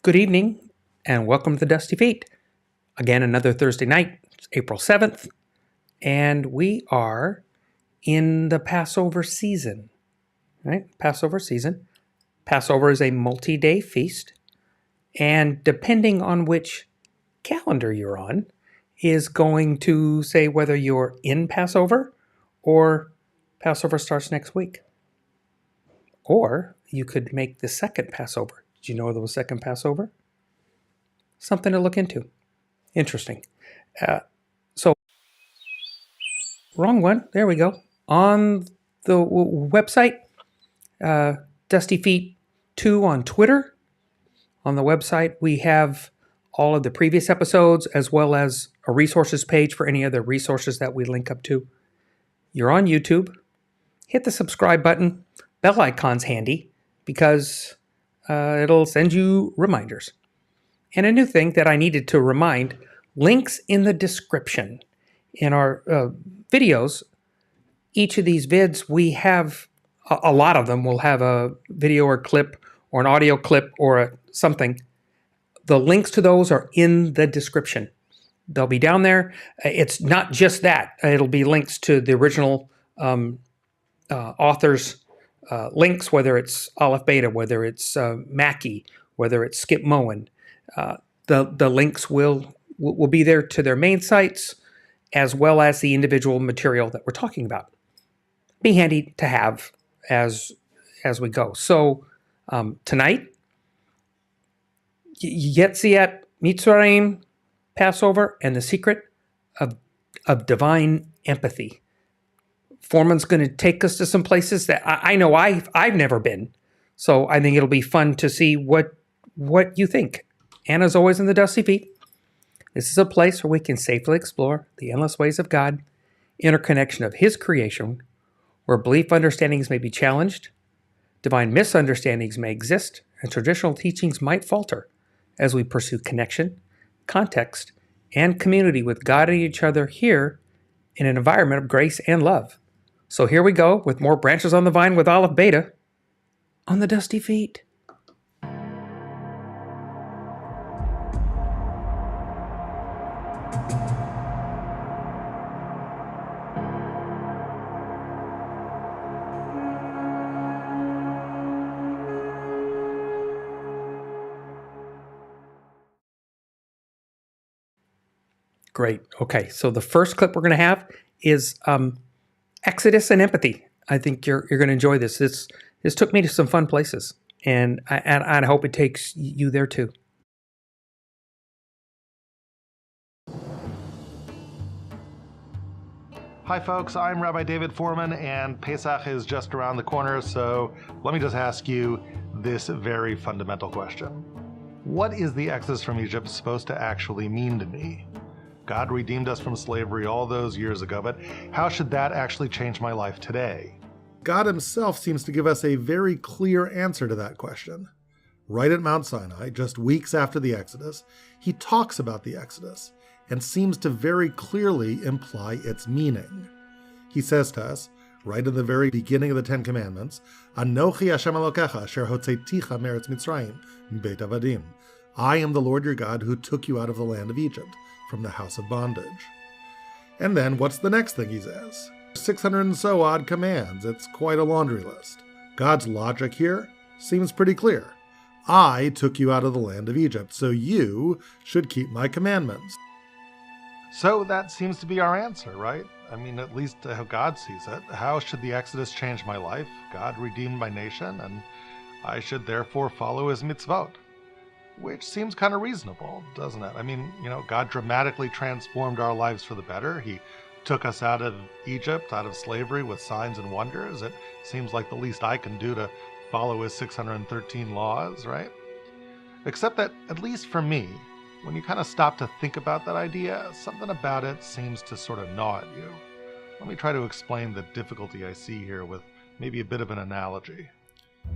Good evening, and welcome to the Dusty Feet. Again, another Thursday night, it's April 7th, and we are in the Passover season, right? Passover season. Passover is a multi-day feast, and depending on which calendar you're on, is going to say whether you're in Passover or Passover starts next week. Or you could make the second Passover. Did you know there was second Passover? Something to look into. Interesting. So, wrong one. There we go. On the website, DustyFeet 2 on Twitter. On the website, we have all of the previous episodes as well as a resources page for any other resources that we link up to. You're on YouTube. Hit the subscribe button. Bell icon's handy because it'll send you reminders. And a new thing that I needed to remind, links in the description. In our videos, each of these vids, we have, a lot of them will have a video or clip or an audio clip or something. The links to those are in the description. They'll be down there. It's not just that. It'll be links to the original authors' links, whether it's AlephBeta, whether it's Mackie, whether it's Skip Moen. The links will be there to their main sites, as well as the individual material that we're talking about. Be handy to have as we go. So tonight, Yetziat Mitzrayim, Passover, and the secret of divine empathy. Fohrman's going to take us to some places that I know I've never been. So I think it'll be fun to see what you think. And as always in the Dusty Feet, this is a place where we can safely explore the endless ways of God, interconnection of His creation, where belief understandings may be challenged, divine misunderstandings may exist, and traditional teachings might falter as we pursue connection, context, and community with God and each other here in an environment of grace and love. So here we go with more branches on the vine with AlephBeta on the Dusty Feet. Great. Okay, so the first clip we're going to have is Exodus and empathy. I think you're going to enjoy this. This took me to some fun places, and I hope it takes you there too. Hi folks, I'm Rabbi David Fohrman, and Pesach is just around the corner, so let me just ask you this very fundamental question. What is the Exodus from Egypt supposed to actually mean to me? God redeemed us from slavery all those years ago, but how should that actually change my life today? God himself seems to give us a very clear answer to that question. Right at Mount Sinai, just weeks after the Exodus, he talks about the Exodus and seems to very clearly imply its meaning. He says to us, right in the very beginning of the Ten Commandments, Anochi Hashem Elokecha asher hotzeiticha me'eretz Mitzrayim m'beit avadim. I am the Lord your God who took you out of the land of Egypt, from the house of bondage. And then what's the next thing he says? 600 and so odd commands. It's quite a laundry list. God's logic here seems pretty clear. I took you out of the land of Egypt, so you should keep my commandments. So that seems to be our answer, right? I mean, at least how God sees it. How should the Exodus change my life? God redeemed my nation, and I should therefore follow his mitzvot. Which seems kind of reasonable, doesn't it? I mean, God dramatically transformed our lives for the better. He took us out of Egypt, out of slavery with signs and wonders. It seems like the least I can do to follow his 613 laws, right? Except that, at least for me, when you kind of stop to think about that idea, something about it seems to sort of gnaw at you. Let me try to explain the difficulty I see here with maybe a bit of an analogy.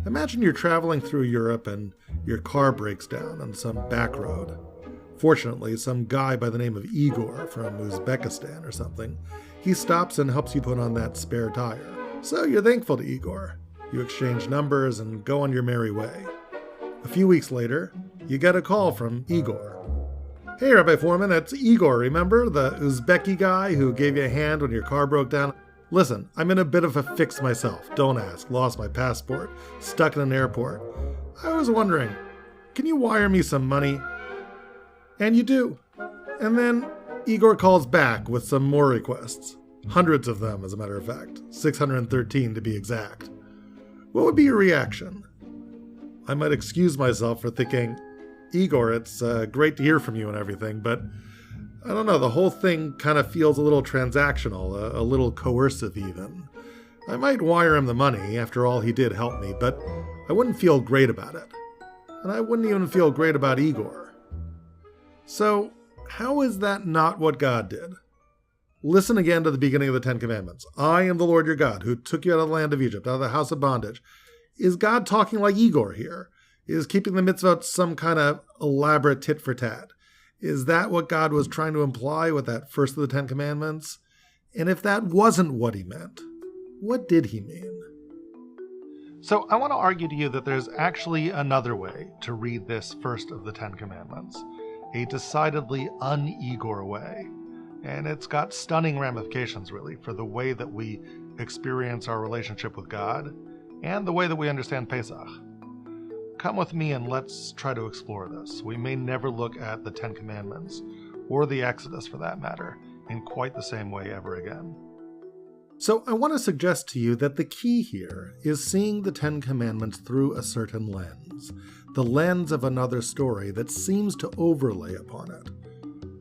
Imagine you're traveling through Europe and your car breaks down on some back road. Fortunately, some guy by the name of Igor from Uzbekistan or something, he stops and helps you put on that spare tire. So you're thankful to Igor. You exchange numbers and go on your merry way. A few weeks later, you get a call from Igor. Hey, Rabbi Fohrman, it's Igor, remember? The Uzbeki guy who gave you a hand when your car broke down? Listen, I'm in a bit of a fix myself. Don't ask. Lost my passport. Stuck in an airport. I was wondering, can you wire me some money? And you do. And then Igor calls back with some more requests. Hundreds of them, as a matter of fact. 613 to be exact. What would be your reaction? I might excuse myself for thinking, Igor, it's great to hear from you and everything, but I don't know, the whole thing kind of feels a little transactional, a little coercive even. I might wire him the money, after all he did help me, but I wouldn't feel great about it. And I wouldn't even feel great about Igor. So, how is that not what God did? Listen again to the beginning of the Ten Commandments. I am the Lord your God, who took you out of the land of Egypt, out of the house of bondage. Is God talking like Igor here? Is keeping the mitzvot some kind of elaborate tit for tat? Is that what God was trying to imply with that first of the Ten Commandments? And if that wasn't what he meant, what did he mean? So I want to argue to you that there's actually another way to read this first of the Ten Commandments, a decidedly un-Igor way. And it's got stunning ramifications, really, for the way that we experience our relationship with God and the way that we understand Pesach. Come with me and let's try to explore this. We may never look at the Ten Commandments, or the Exodus for that matter, in quite the same way ever again. So I want to suggest to you that the key here is seeing the Ten Commandments through a certain lens, the lens of another story that seems to overlay upon it.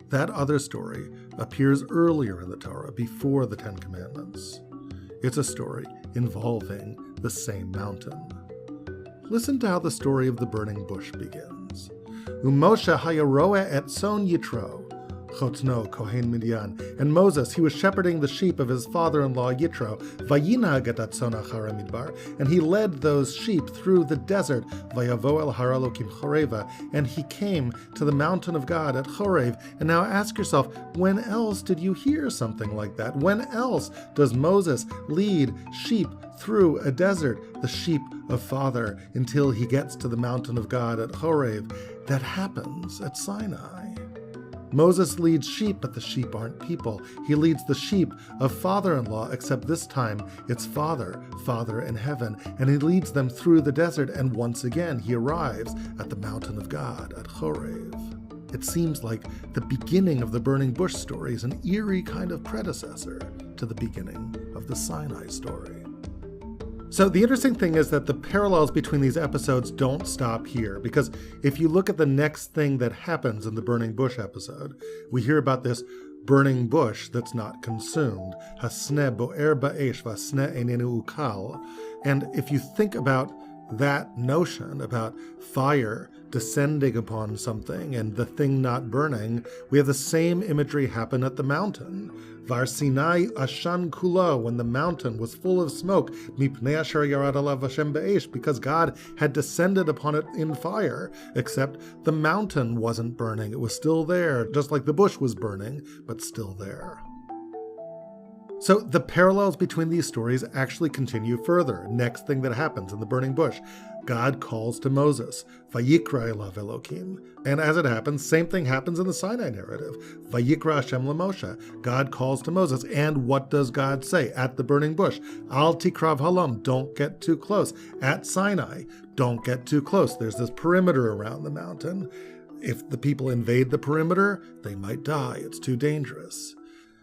That other story appears earlier in the Torah, before the Ten Commandments. It's a story involving the same mountain. Listen to how the story of the burning bush begins. Moshe hayaroeh et son Yitro, Chotno Kohen Midian. And Moses, he was shepherding the sheep of his father-in-law Yitro, Vayinag et atzon achar hamidbar, and he led those sheep through the desert, Vayavo el har Elokim Choreva, and he came to the mountain of God at Chorev. And now ask yourself, when else did you hear something like that? When else does Moses lead sheep through a desert, the sheep of Father, until he gets to the mountain of God at Chorev? That happens at Sinai. Moses leads sheep, but the sheep aren't people. He leads the sheep of father-in-law, except this time it's Father in heaven, and he leads them through the desert, and once again he arrives at the mountain of God at Chorev. It seems like the beginning of the burning bush story is an eerie kind of predecessor to the beginning of the Sinai story. So the interesting thing is that the parallels between these episodes don't stop here, because if you look at the next thing that happens in the burning bush episode, we hear about this burning bush that's not consumed. Hasne bo'er ba'esh v'asne einenu ukal. And if you think about that notion about fire descending upon something and the thing not burning, we have the same imagery happen at the mountain. Var Sinai Ashan Kulo, when the mountain was full of smoke, Mipnei asher yarad alav Hashem be'esh, because God had descended upon it in fire, except the mountain wasn't burning. It was still there, just like the bush was burning, but still there. So the parallels between these stories actually continue further. Next thing that happens in the burning bush, God calls to Moses, Vayikra elav Elokim. And as it happens, same thing happens in the Sinai narrative. Vayikra Hashem lemoshe. God calls to Moses. And what does God say at the burning bush? Al tikrav halam, don't get too close. At Sinai, don't get too close. There's this perimeter around the mountain. If the people invade the perimeter, they might die. It's too dangerous.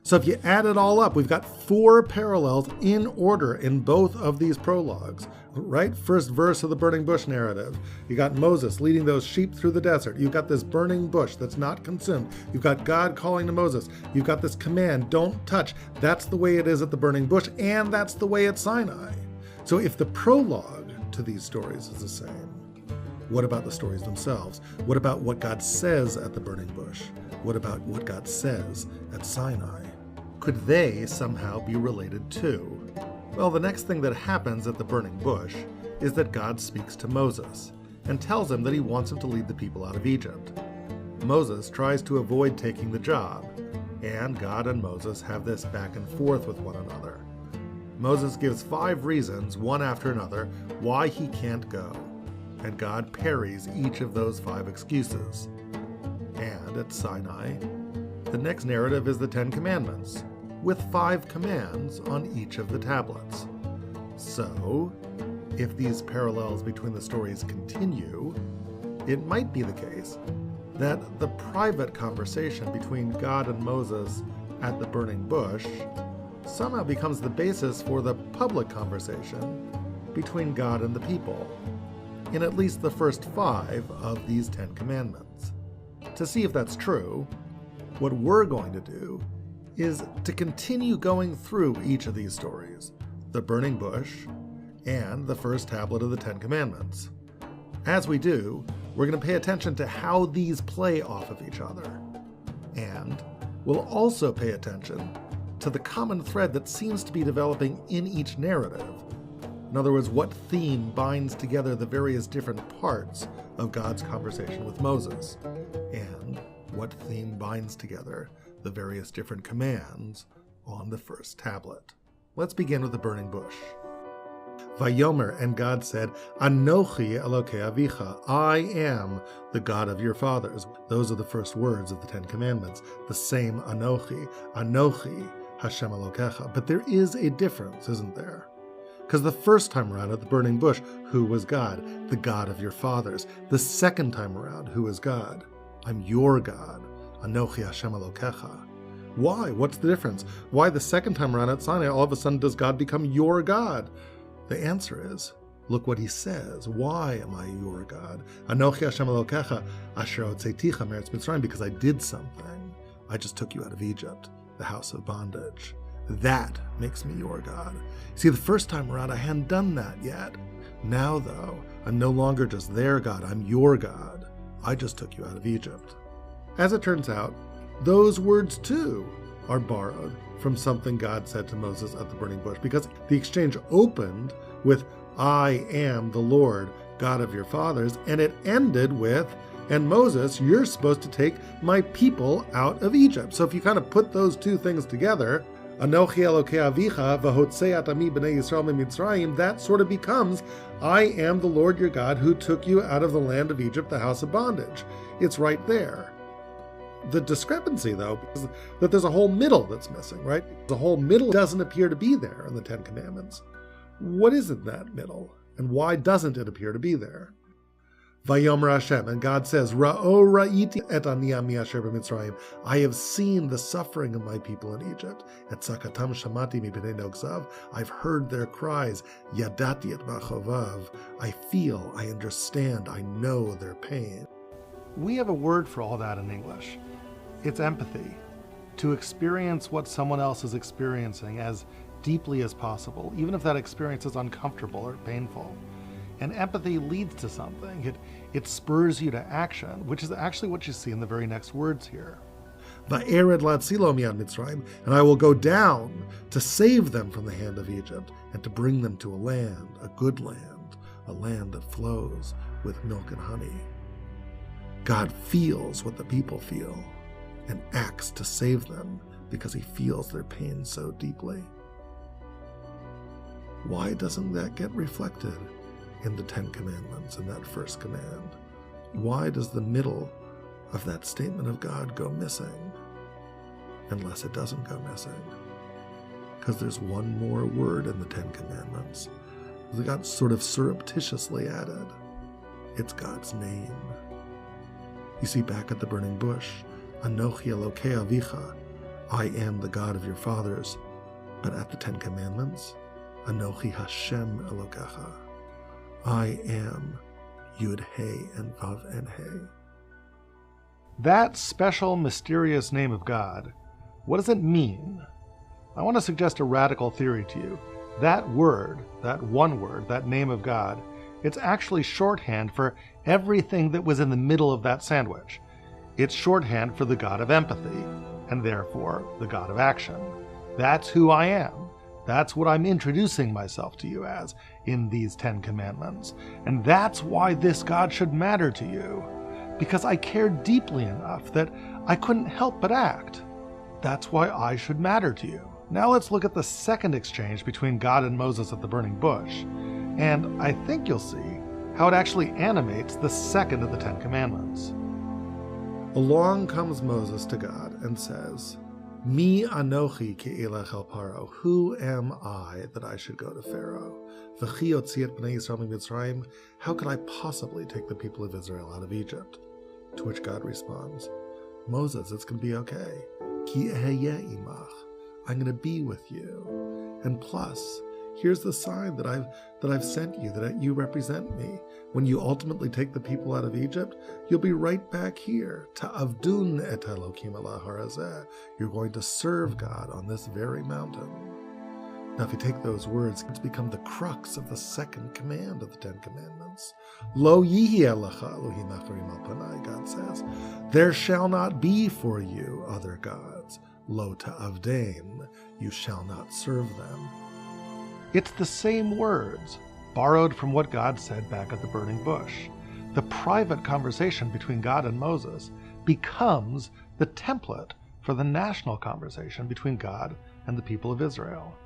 So if you add it all up, we've got 4 parallels in order in both of these prologues, right? First verse of the burning bush narrative. You got Moses leading those sheep through the desert. You've got this burning bush that's not consumed. You've got God calling to Moses. You've got this command, don't touch. That's the way it is at the burning bush, and that's the way at Sinai. So if the prologue to these stories is the same, what about the stories themselves? What about what God says at the burning bush? What about what God says at Sinai? Could they somehow be related too? Well, the next thing that happens at the burning bush is that God speaks to Moses and tells him that he wants him to lead the people out of Egypt. Moses tries to avoid taking the job, and God and Moses have this back and forth with one another. Moses gives 5 reasons, one after another, why he can't go. and God parries each of those 5 excuses. And at Sinai, the next narrative is the 10 Commandments, with 5 commands on each of the tablets. So, if these parallels between the stories continue, it might be the case that the private conversation between God and Moses at the burning bush somehow becomes the basis for the public conversation between God and the people, in at least the first 5 of these 10 commandments. To see if that's true, what we're going to do is to continue going through each of these stories, the burning bush and the first tablet of the 10 commandments. As we do, we're going to pay attention to how these play off of each other. And we'll also pay attention to the common thread that seems to be developing in each narrative. In other words, what theme binds together the various different parts of God's conversation with Moses, and what theme binds together the various different commands on the first tablet. Let's begin with the burning bush. Vayomer, and God said, Anochi Elokei Avicha, I am the God of your fathers. Those are the first words of the 10 Commandments, the same Anochi, Hashem Elokecha. But there is a difference, isn't there? Because the first time around at the burning bush, who was God? The God of your fathers. The second time around, who is God? I'm your God, Anochi Hashem Elokecha. Why? What's the difference? Why the second time around at Sinai, all of a sudden does God become your God? The answer is, look what he says. Why am I your God? Anochi Hashem Elokecha, asher hotzeiticha me'eretz Mitzrayim, because I did something. I just took you out of Egypt, the house of bondage. That makes me your God. See, the first time around, I hadn't done that yet. Now, though, I'm no longer just their God. I'm your God. I just took you out of Egypt. As it turns out, those words, too, are borrowed from something God said to Moses at the burning bush, because the exchange opened with, I am the Lord, God of your fathers, and it ended with, and Moses, you're supposed to take my people out of Egypt. So if you kind of put those two things together, Anochi Elokei Avicha v'hotzeat ami b'nei Yisrael miMitzrayim, that sort of becomes, I am the Lord your God who took you out of the land of Egypt, the house of bondage. It's right there. The discrepancy, though, is that there's a whole middle that's missing, right? The whole middle doesn't appear to be there in the 10 Commandments. What is in that middle? And why doesn't it appear to be there? Vayomer Hashem, and God says, Ra'o ra'iti et ani ami asher b'Mitzrayim. I have seen the suffering of my people in Egypt. Et tzakatam shamati mi b'nei nogzav. I've heard their cries. Yadati et machovav. I feel, I understand, I know their pain. We have a word for all that in English. It's empathy. To experience what someone else is experiencing as deeply as possible, even if that experience is uncomfortable or painful. And empathy leads to something. It spurs you to action, which is actually what you see in the very next words here. Va'ered latzilo mi'ad Mitzrayim, and I will go down to save them from the hand of Egypt and to bring them to a land, a good land, a land that flows with milk and honey. God feels what the people feel and acts to save them because he feels their pain so deeply. Why doesn't that get reflected in the 10 Commandments, in that first command? Why does the middle of that statement of God go missing? Unless it doesn't go missing. Because there's one more word in the 10 Commandments that got sort of surreptitiously added. It's God's name. You see, back at the burning bush, Anochi Elokei Avicha, I am the God of your fathers. But at the 10 Commandments, Anochi Hashem Elokecha, I am Yud Hey and Vav and Hey. That special, mysterious name of God, what does it mean? I want to suggest a radical theory to you. That word, that one word, that name of God, it's actually shorthand for everything that was in the middle of that sandwich. It's shorthand for the God of empathy, and therefore the God of action. That's who I am. That's what I'm introducing myself to you as in these 10 Commandments. And that's why this God should matter to you, because I cared deeply enough that I couldn't help but act. That's why I should matter to you. Now let's look at the second exchange between God and Moses at the burning bush. And I think you'll see how it actually animates the second of the Ten Commandments. Along comes Moses to God and says, Mi anochi ke'elech el paro. Who am I that I should go to Pharaoh? V'chi yetziat Yisrael Mitzrayim. How could I possibly take the people of Israel out of Egypt? To which God responds, Moses, it's going to be okay. Ki eheyeh imach. I'm going to be with you. And plus, here's the sign that I've sent you, that you represent me. When you ultimately take the people out of Egypt, you'll be right back here. Ta'avdun et Elokim ala harazeh. You're going to serve God on this very mountain. Now, if you take those words, it's become the crux of the second command of the Ten Commandments. Lo yihye lecha Elohim acharim al panai, God says. There shall not be for you other gods. Lo ta'avdein, you shall not serve them. It's the same words, borrowed from what God said back at the burning bush. The private conversation between God and Moses becomes the template for the national conversation between God and the people of Israel.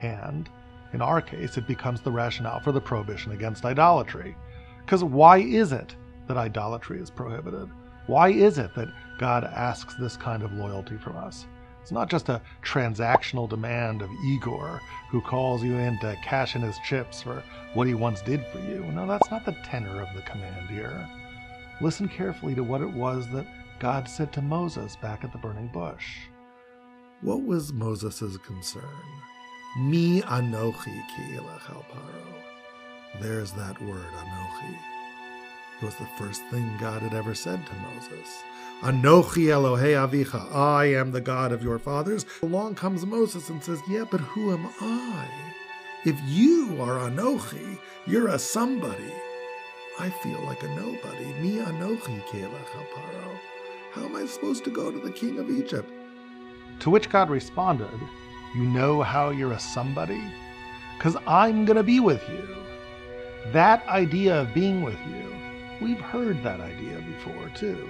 And, in our case, it becomes the rationale for the prohibition against idolatry. Because why is it that idolatry is prohibited? Why is it that God asks this kind of loyalty from us? It's not just a transactional demand of Igor who calls you in to cash in his chips for what he once did for you. No, that's not the tenor of the command here. Listen carefully to what it was that God said to Moses back at the burning bush. What was Moses' concern? Mi anochi ki elech el paro. There's that word, anochi. It was the first thing God had ever said to Moses. Anochi Elohei avicha, I am the God of your fathers. Along comes Moses and says, yeah, but who am I? If you are Anochi, you're a somebody. I feel like a nobody. Mi anochi ki elech el paro. How am I supposed to go to the king of Egypt? To which God responded, you know how you're a somebody? Because I'm going to be with you. That idea of being with you, we've heard that idea before too.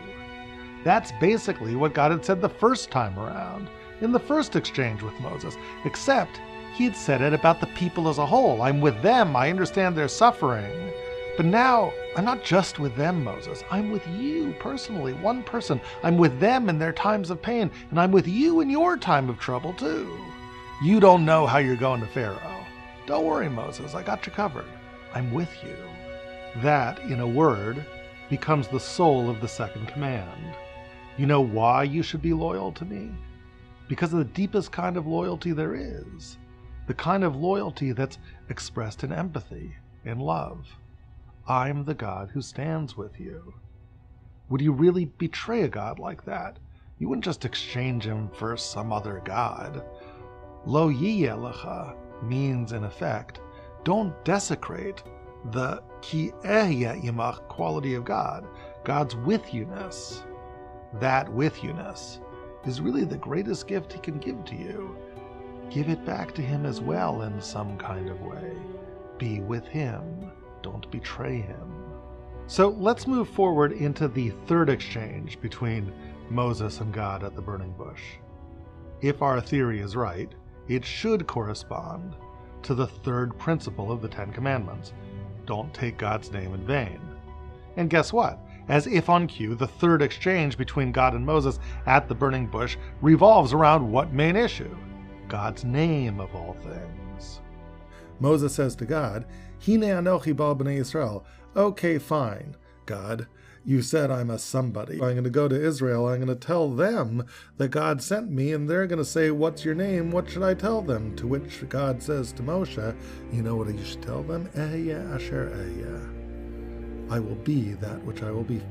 That's basically what God had said the first time around, in the first exchange with Moses, except he had said it about the people as a whole. I'm with them, I understand their suffering. But now, I'm not just with them, Moses. I'm with you personally, one person. I'm with them in their times of pain, and I'm with you in your time of trouble too. You don't know how you're going to Pharaoh. Don't worry, Moses, I got you covered. I'm with you. That, in a word, becomes the soul of the second command. You know why you should be loyal to me? Because of the deepest kind of loyalty there is. The kind of loyalty that's expressed in empathy, in love. I'm the God who stands with you. Would you really betray a God like that? You wouldn't just exchange him for some other God. Lo yiyeh lecha means, in effect, don't desecrate the ki eheyeh imach quality of God, God's with-you-ness. That with-you-ness is really the greatest gift he can give to you. Give it back to him as well in some kind of way. Be with him. Don't betray him. So let's move forward into the third exchange between Moses and God at the burning bush. If our theory is right, it should correspond to the third principle of the Ten Commandments. Don't take God's name in vain. And guess what? As if on cue, the third exchange between God and Moses at the burning bush revolves around what main issue? God's name of all things. Moses says to God, Hine anochi bal b'nei Yisrael. Okay, fine, God. You said I'm a somebody. I'm going to go to Israel. I'm going to tell them that God sent me, and they're going to say, what's your name? What should I tell them? To which God says to Moshe, you know what you should tell them? Eheyeh asher eheyeh. I will be that which I will be.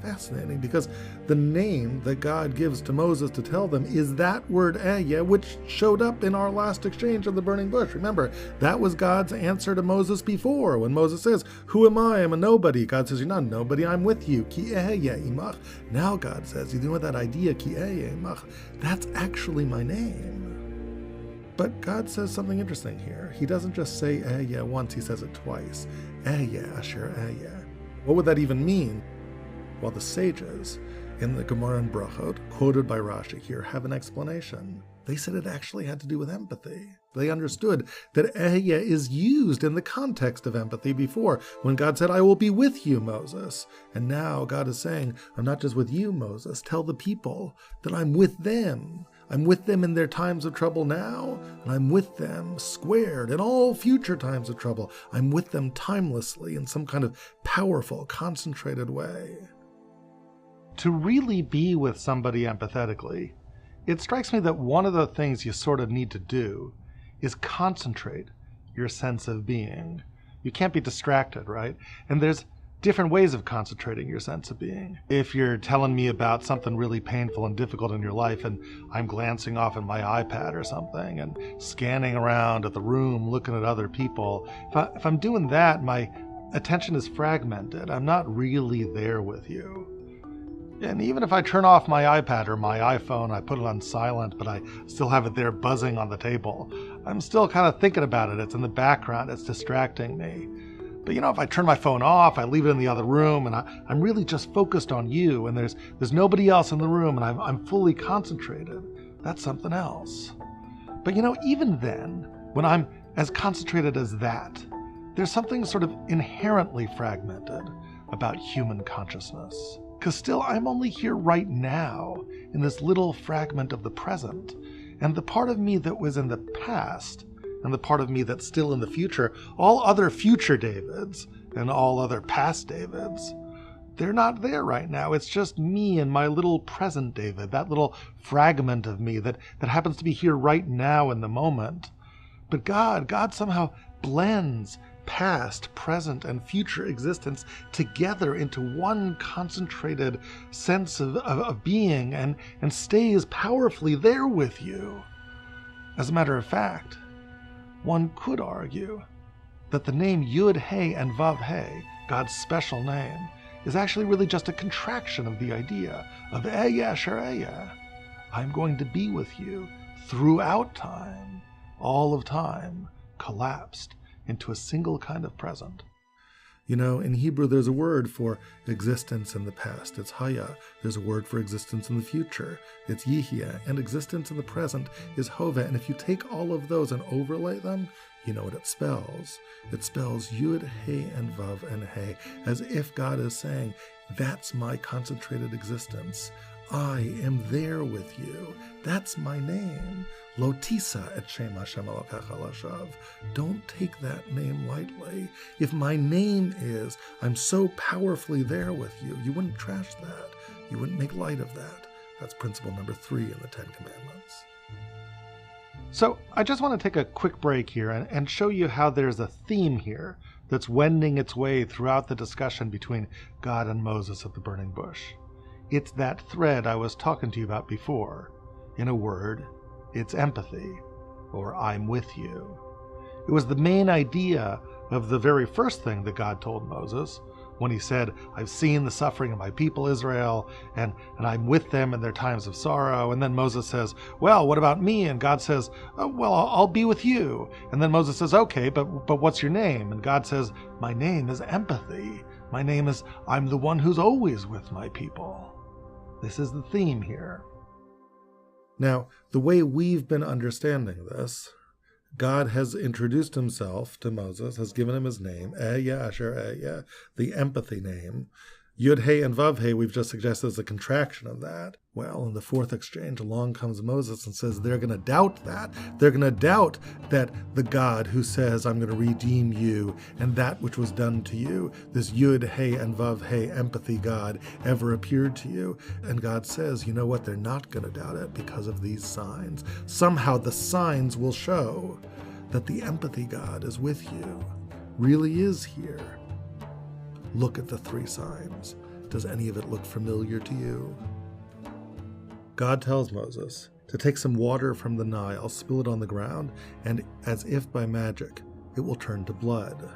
Fascinating, because the name that God gives to Moses to tell them is that word Eheyeh, which showed up in our last exchange of the burning bush. Remember, that was God's answer to Moses before, when Moses says, who am I? I'm a nobody. God says, you're not a nobody, I'm with you. Ki Eheyeh imach. Now God says, you know what that idea, Ki Eheyeh imach, that's actually my name. But God says something interesting here. He doesn't just say Eheyeh once, he says it twice. Eheyeh asher eheyeh. What would that even mean? Well, the sages in the Gemara and Brachot, quoted by Rashi here, have an explanation. They said it actually had to do with empathy. They understood that Ehyeh is used in the context of empathy before, when God said, I will be with you, Moses. And now God is saying, I'm not just with you, Moses. Tell the people that I'm with them. I'm with them in their times of trouble now, and I'm with them squared in all future times of trouble. I'm with them timelessly in some kind of powerful, concentrated way. To really be with somebody empathetically, it strikes me that one of the things you sort of need to do is concentrate your sense of being. You can't be distracted, right? And there's different ways of concentrating your sense of being. If you're telling me about something really painful and difficult in your life and I'm glancing off at my iPad or something and scanning around at the room, looking at other people, if I'm doing that, my attention is fragmented. I'm not really there with you. And even if I turn off my iPad or my iPhone, I put it on silent, but I still have it there buzzing on the table, I'm still kind of thinking about it. It's in the background. It's distracting me. But if I turn my phone off, I leave it in the other room, and I'm really just focused on you, and there's nobody else in the room, and I'm fully concentrated, that's something else. But even then, when I'm as concentrated as that, there's something sort of inherently fragmented about human consciousness. Because still, I'm only here right now in this little fragment of the present. And the part of me that was in the past, and the part of me that's still in the future, all other future Davids and all other past Davids, they're not there right now. It's just me and my little present David, that little fragment of me that happens to be here right now in the moment. But God somehow blends past, present, and future existence together into one concentrated sense of being and stays powerfully there with you. As a matter of fact, one could argue that the name Yud, He, and Vav, He, God's special name, is actually really just a contraction of the idea of Ehyeh Asher Ehyeh. I'm going to be with you throughout time, all of time, collapsed into a single kind of present. In Hebrew, there's a word for existence in the past. It's Haya. There's a word for existence in the future. It's Yihya. And existence in the present is Hove. And if you take all of those and overlay them, you know what it spells. It spells Yud, He, and Vav, and He, as if God is saying, that's my concentrated existence. I am there with you. That's my name. Lo tisa et Shem Hashem Elokecha lashav. Don't take that name lightly. If my name is, I'm so powerfully there with you, you wouldn't trash that. You wouldn't make light of that. That's principle number 3 in the 10 Commandments. So I just want to take a quick break here and show you how there's a theme here that's wending its way throughout the discussion between God and Moses at the burning bush. It's that thread I was talking to you about before. In a word, it's empathy, or I'm with you. It was the main idea of the very first thing that God told Moses when he said, I've seen the suffering of my people Israel, and I'm with them in their times of sorrow. And then Moses says, well, what about me? And God says, oh, well, I'll be with you. And then Moses says, okay, but what's your name? And God says, my name is empathy. My name is, I'm the one who's always with my people. This is the theme here. Now, the way we've been understanding this, God has introduced himself to Moses, has given him his name, Ehyeh Asher Ehyeh, the empathy name. Yud, He, and Vav, He, we've just suggested as a contraction of that. Well, in the fourth exchange, along comes Moses and says they're going to doubt that. They're going to doubt that the God who says, I'm going to redeem you and that which was done to you, this Yud, He, and Vav, He, empathy God, ever appeared to you. And God says, you know what? They're not going to doubt it because of these signs. Somehow the signs will show that the empathy God is with you, really is here. Look at the 3 signs. Does any of it look familiar to you? God tells Moses to take some water from the Nile, spill it on the ground, and as if by magic, it will turn to blood.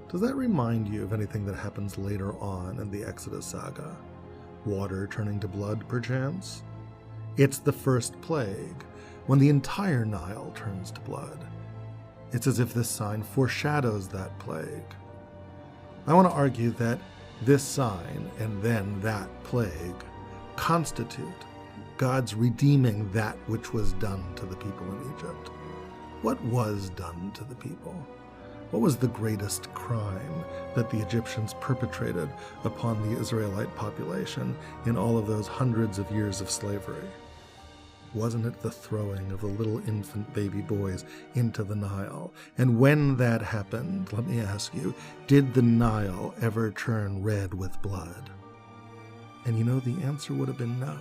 Does that remind you of anything that happens later on in the Exodus saga? Water turning to blood, perchance? It's the first plague, when the entire Nile turns to blood. It's as if this sign foreshadows that plague. I want to argue that this sign and then that plague constitute God's redeeming that which was done to the people in Egypt. What was done to the people? What was the greatest crime that the Egyptians perpetrated upon the Israelite population in all of those hundreds of years of slavery? Wasn't it the throwing of the little infant baby boys into the Nile? And when that happened, let me ask you, did the Nile ever turn red with blood? And you know, the answer would have been no.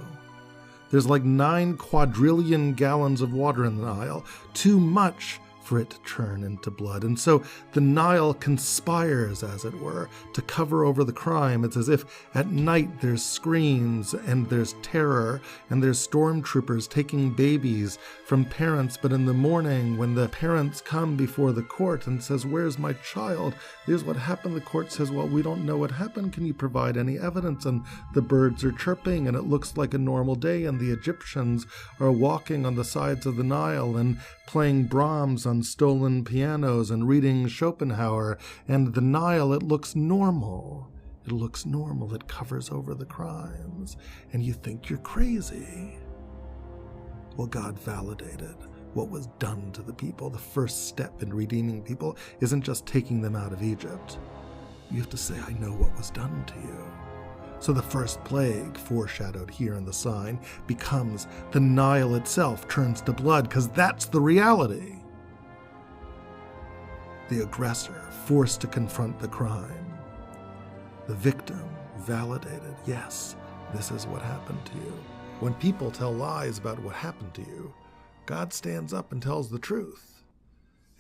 There's like 9 quadrillion gallons of water in the Nile, too much for it to turn into blood. And so the Nile conspires, as it were, to cover over the crime. It's as if at night there's screams and there's terror and there's stormtroopers taking babies from parents, but in the morning when the parents come before the court and says, "Where's my child? Here's what happened." The court says, "Well, we don't know what happened. Can you provide any evidence?" And the birds are chirping and it looks like a normal day, and the Egyptians are walking on the sides of the Nile and playing Brahms on stolen pianos and reading Schopenhauer, and the Nile, it looks normal. It looks normal. It covers over the crimes. And you think you're crazy. Well, God validated what was done to the people. The first step in redeeming people isn't just taking them out of Egypt. You have to say, "I know what was done to you." So the first plague, foreshadowed here in the sign, becomes the Nile itself turns to blood, because that's the reality. The aggressor forced to confront the crime. The victim validated, yes, this is what happened to you. When people tell lies about what happened to you, God stands up and tells the truth.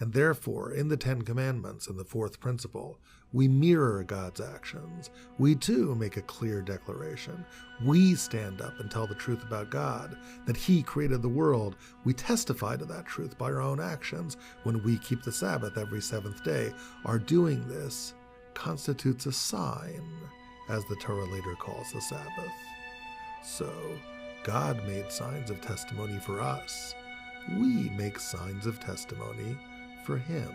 And therefore, in the 10 Commandments and the 4th principle, we mirror God's actions. We too make a clear declaration. We stand up and tell the truth about God, that He created the world. We testify to that truth by our own actions. When we keep the Sabbath every 7th day, our doing this constitutes a sign, as the Torah later calls the Sabbath. So, God made signs of testimony for us. We make signs of testimony for Him.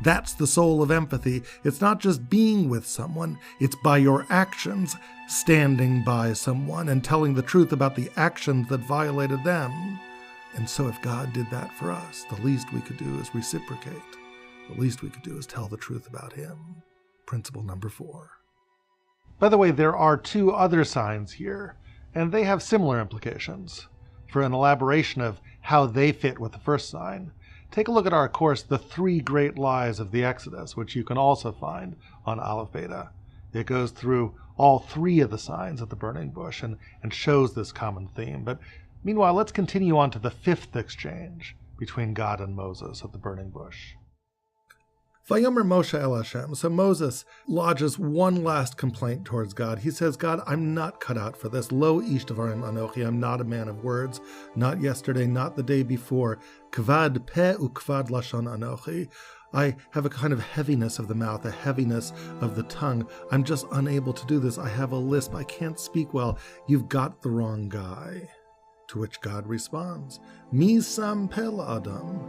That's the soul of empathy. It's not just being with someone, it's by your actions, standing by someone and telling the truth about the actions that violated them. And so if God did that for us, the least we could do is reciprocate. The least we could do is tell the truth about Him. Principle number 4. By the way, there are 2 other signs here, and they have similar implications. For an elaboration of how they fit with the first sign, take a look at our course, The 3 Great Lies of the Exodus, which you can also find on AlephBeta. It goes through all 3 of the signs at the burning bush and shows this common theme. But meanwhile, let's continue on to the 5th exchange between God and Moses at the burning bush. Vayomer Moshe el Hashem. So Moses lodges one last complaint towards God. He says, "God, I'm not cut out for this. Lo ish devarim anochi. I'm not a man of words. Not yesterday, not the day before. Kvad peh ukvad lashon anochi. I have a kind of heaviness of the mouth, a heaviness of the tongue. I'm just unable to do this. I have a lisp. I can't speak well. You've got the wrong guy." To which God responds, "Mi sam pel adam."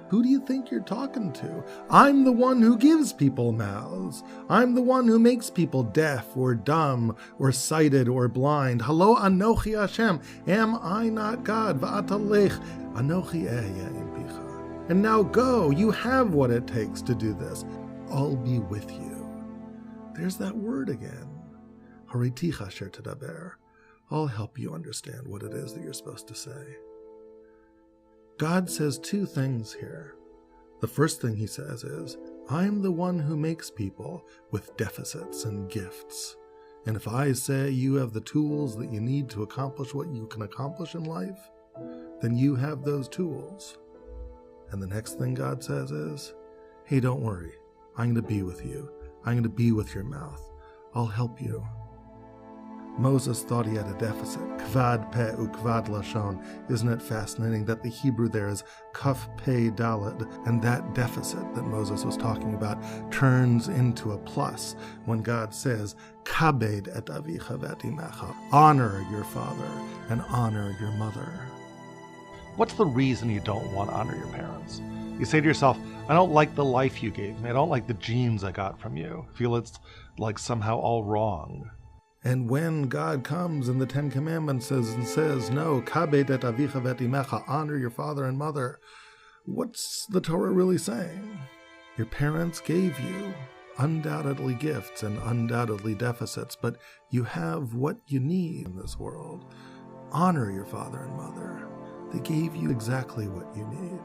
Who do you think you're talking to? I'm the one who gives people mouths. I'm the one who makes people deaf or dumb or sighted or blind. Halo anochi Hashem. Am I not God? Va'atalech anochi ehyeh impicha. And now go. You have what it takes to do this. I'll be with you. There's that word again. Hariticha asher tedaber. I'll help you understand what it is that you're supposed to say. God says 2 things here. The first thing He says is, I'm the one who makes people with deficits and gifts. And if I say you have the tools that you need to accomplish what you can accomplish in life, then you have those tools. And the next thing God says is, hey, don't worry. I'm going to be with you. I'm going to be with your mouth. I'll help you. Moses thought he had a deficit. Kvad peh ukvad lashon. Isn't it fascinating that the Hebrew there is kaf peh daled, and that deficit that Moses was talking about turns into a plus when God says, kabed et avicha v'et imecha. Honor your father and honor your mother. What's the reason you don't want to honor your parents? You say to yourself, I don't like the life you gave me. I don't like the genes I got from you. I feel it's like somehow all wrong. And when God comes in the Ten Commandments says, no, kabed et avicha v'et imecha, honor your father and mother, what's the Torah really saying? Your parents gave you undoubtedly gifts and undoubtedly deficits, but you have what you need in this world. Honor your father and mother. They gave you exactly what you need.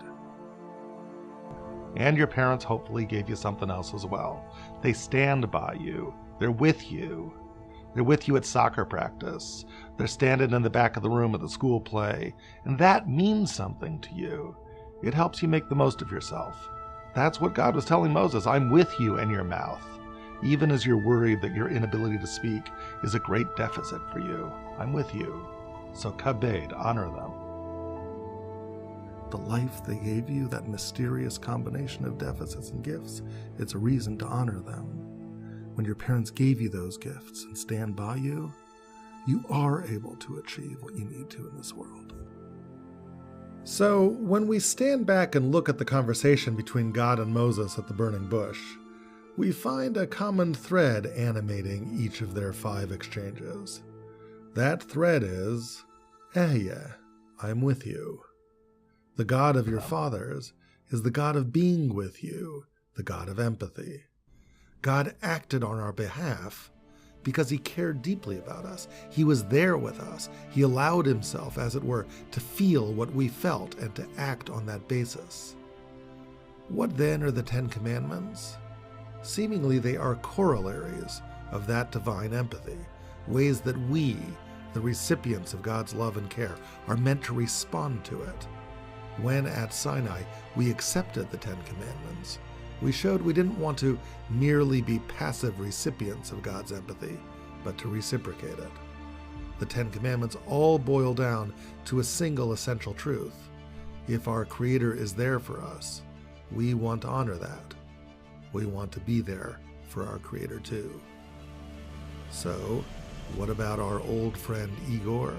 And your parents hopefully gave you something else as well. They stand by you. They're with you. They're with you at soccer practice. They're standing in the back of the room at the school play. And that means something to you. It helps you make the most of yourself. That's what God was telling Moses. I'm with you in your mouth. Even as you're worried that your inability to speak is a great deficit for you. I'm with you. So kabed, honor them. The life they gave you, that mysterious combination of deficits and gifts, it's a reason to honor them. When your parents gave you those gifts and stand by you, you are able to achieve what you need to in this world. So, when we stand back and look at the conversation between God and Moses at the burning bush, we find a common thread animating each of their 5 exchanges. That thread is, Ehyeh, I'm with you. The God of your fathers is the God of being with you, the God of empathy. God acted on our behalf because he cared deeply about us. He was there with us. He allowed himself, as it were, to feel what we felt and to act on that basis. What then are the 10 Commandments? Seemingly they are corollaries of that divine empathy, ways that we, the recipients of God's love and care, are meant to respond to it. When at Sinai we accepted the 10 Commandments, we showed we didn't want to merely be passive recipients of God's empathy, but to reciprocate it. The 10 Commandments all boil down to a single essential truth. If our Creator is there for us, we want to honor that. We want to be there for our Creator too. So, what about our old friend Igor?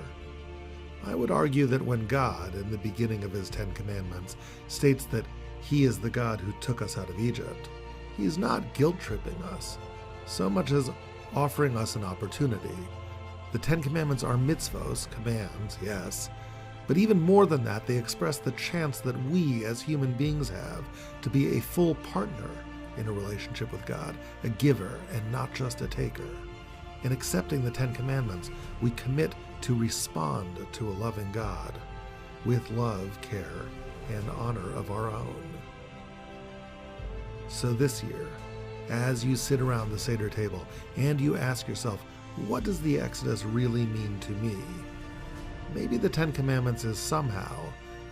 I would argue that when God, in the beginning of his 10 Commandments, states that he is the God who took us out of Egypt, he's not guilt-tripping us, so much as offering us an opportunity. The 10 Commandments are mitzvos, commands, yes, but even more than that, they express the chance that we as human beings have to be a full partner in a relationship with God, a giver and not just a taker. In accepting the 10 Commandments, we commit to respond to a loving God with love, care, and honor of our own. So this year, as you sit around the Seder table and you ask yourself, what does the Exodus really mean to me? Maybe the 10 Commandments is somehow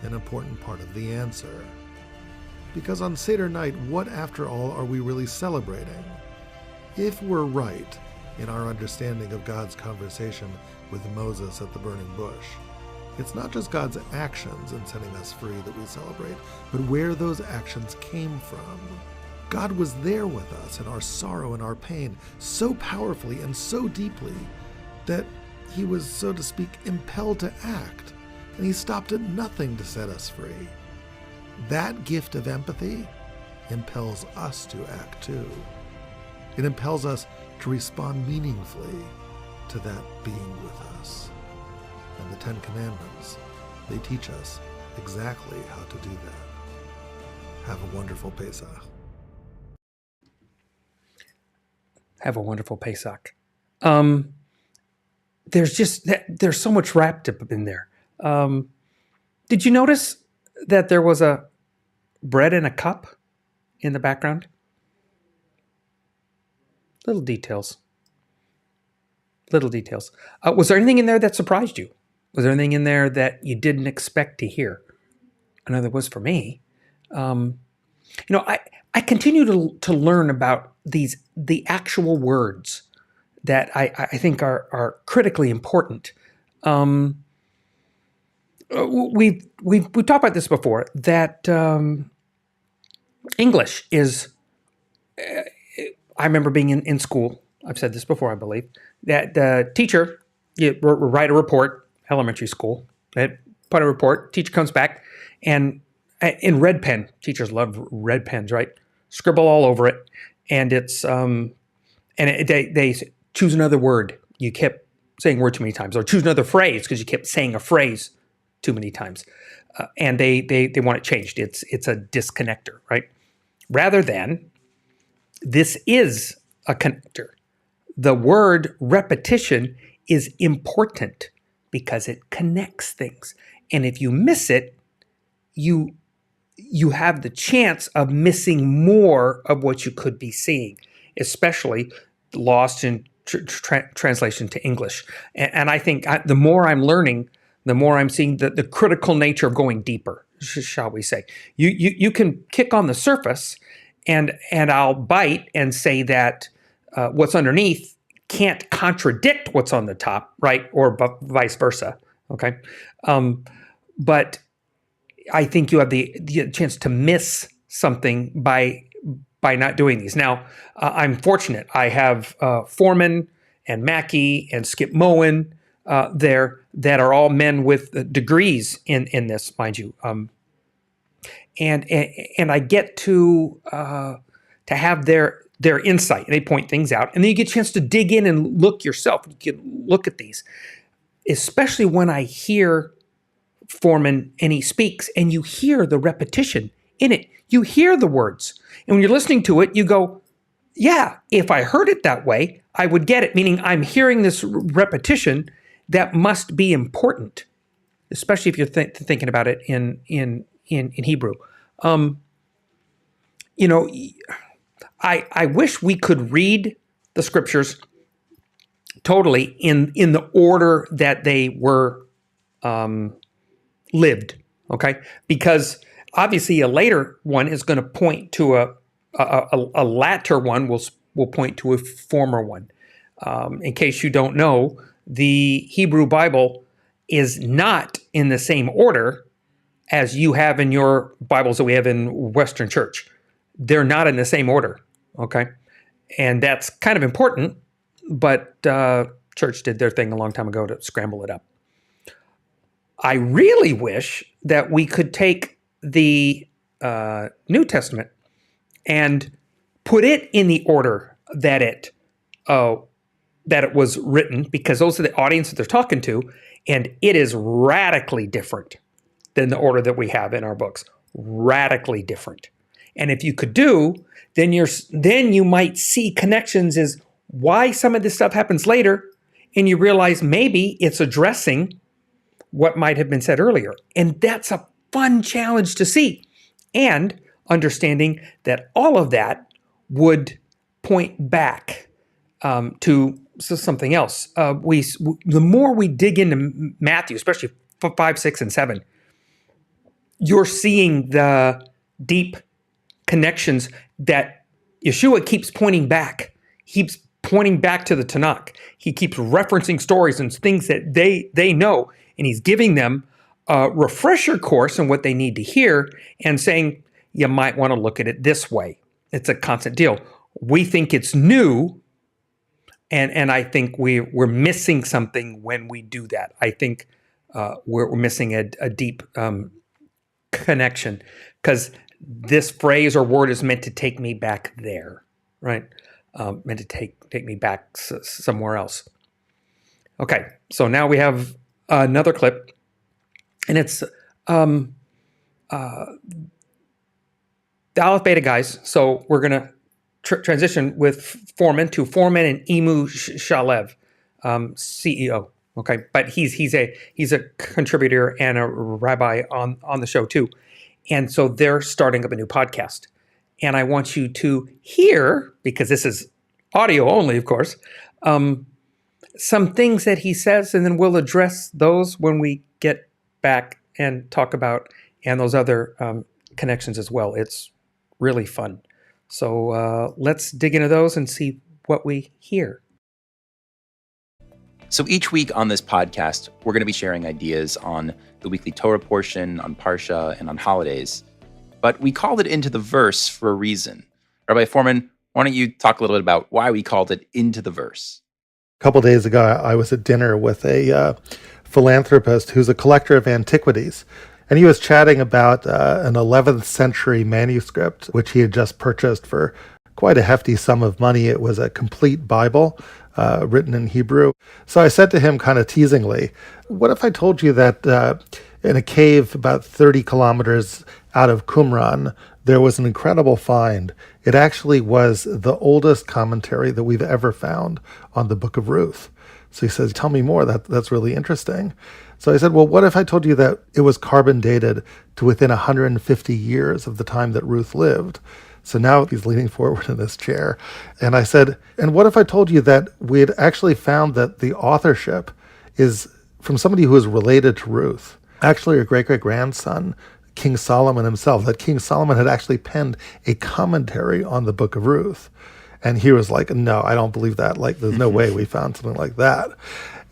an important part of the answer. Because on Seder night, what after all are we really celebrating? If we're right in our understanding of God's conversation with Moses at the burning bush, it's not just God's actions in setting us free that we celebrate, but where those actions came from. God was there with us in our sorrow and our pain so powerfully and so deeply that he was, so to speak, impelled to act, and he stopped at nothing to set us free. That gift of empathy impels us to act too. It impels us to respond meaningfully to that being with us. And the 10 Commandments, they teach us exactly how to do that. Have a wonderful Pesach. Have a wonderful Pesach. There's so much wrapped up in there. Did you notice that there was a bread in a cup in the background? Little details. Was there anything in there that surprised you? Was there anything in there that you didn't expect to hear? I know there was for me. I continue to learn about the actual words that I think are critically important. We've talked about this before, that English is. I remember being in school. I've said this before, I believe, that the teacher, you write a report, elementary school, put a report, teacher comes back, and in red pen, teachers love red pens, right? Scribble all over it, and it's they choose another word, you kept saying a word too many times, or choose another phrase because you kept saying a phrase too many times. And they want it changed. It's a disconnector, right? Rather than, this is a connector. The word repetition is important because it connects things. And if you miss it, you have the chance of missing more of what you could be seeing, especially lost in translation to English. And I think the more I'm learning, the more I'm seeing the critical nature of going deeper, shall we say. You can kick on the surface, and I'll bite and say that what's underneath can't contradict what's on the top, right? Or vice versa, okay? But I think you have the chance to miss something by not doing these. Now, I'm fortunate. I have Fohrman and Mackey and Skip Moen there that are all men with degrees in this, mind you. And I get to have their insight. They point things out, and then you get a chance to dig in and look yourself. You can look at these, especially when I hear Fohrman and he speaks, and you hear the repetition in it. You hear the words, and when you're listening to it, you go, "Yeah, if I heard it that way, I would get it." Meaning, I'm hearing this repetition that must be important, especially if you're thinking about it in Hebrew. I wish we could read the scriptures totally in the order that they were lived, okay? Because obviously a later one is going to point to a latter one will point to a former one. In case you don't know, the Hebrew Bible is not in the same order as you have in your Bibles that we have in Western Church. They're not in the same order, okay? And that's kind of important, but church did their thing a long time ago to scramble it up. I really wish that we could take the New Testament and put it in the order that it was written, because those are the audience that they're talking to, and it is radically different than the order that we have in our books. Radically different. And if you could then you might see connections as why some of this stuff happens later, and you realize maybe it's addressing what might have been said earlier. And that's a fun challenge to see. And understanding that all of that would point back to something else. The more we dig into Matthew, especially 5, 6, and 7, you're seeing the deep connections that Yeshua keeps pointing back. He keeps pointing back to the Tanakh. He keeps referencing stories and things that they know, and he's giving them a refresher course on what they need to hear and saying, you might want to look at it this way. It's a constant deal. We think it's new, and I think we're missing something when we do that. I think we're missing a deep connection, because this phrase or word is meant to take me back there, right? Meant to take me back somewhere else. Okay, so now we have another clip, and it's the AlephBeta guys. So we're going to transition with Fohrman to Fohrman and Emu Shalev, CEO. Okay, but he's a contributor and a rabbi on the show too, and so they're starting up a new podcast. And I want you to hear, because this is audio only, of course, some things that he says, and then we'll address those when we get back and talk about and those other connections as well. It's really fun. So let's dig into those and see what we hear. So each week on this podcast, we're going to be sharing ideas on the weekly Torah portion, on Parsha, and on holidays. But we called it Into the Verse for a reason. Rabbi Fohrman, why don't you talk a little bit about why we called it Into the Verse? A couple days ago, I was at dinner with a philanthropist who's a collector of antiquities. And he was chatting about an 11th century manuscript, which he had just purchased for quite a hefty sum of money. It was a complete Bible written in Hebrew. So I said to him kind of teasingly, what if I told you that in a cave about 30 kilometers out of Qumran, there was an incredible find. It actually was the oldest commentary that we've ever found on the book of Ruth. So he says, tell me more. That's really interesting. So I said, well, what if I told you that it was carbon dated to within 150 years of the time that Ruth lived? So now he's leaning forward in his chair. And I said, and what if I told you that we had actually found that the authorship is from somebody who is related to Ruth, actually her great-great-grandson, King Solomon himself, that King Solomon had actually penned a commentary on the book of Ruth. And he was like, no, I don't believe that. Like, there's no way we found something like that.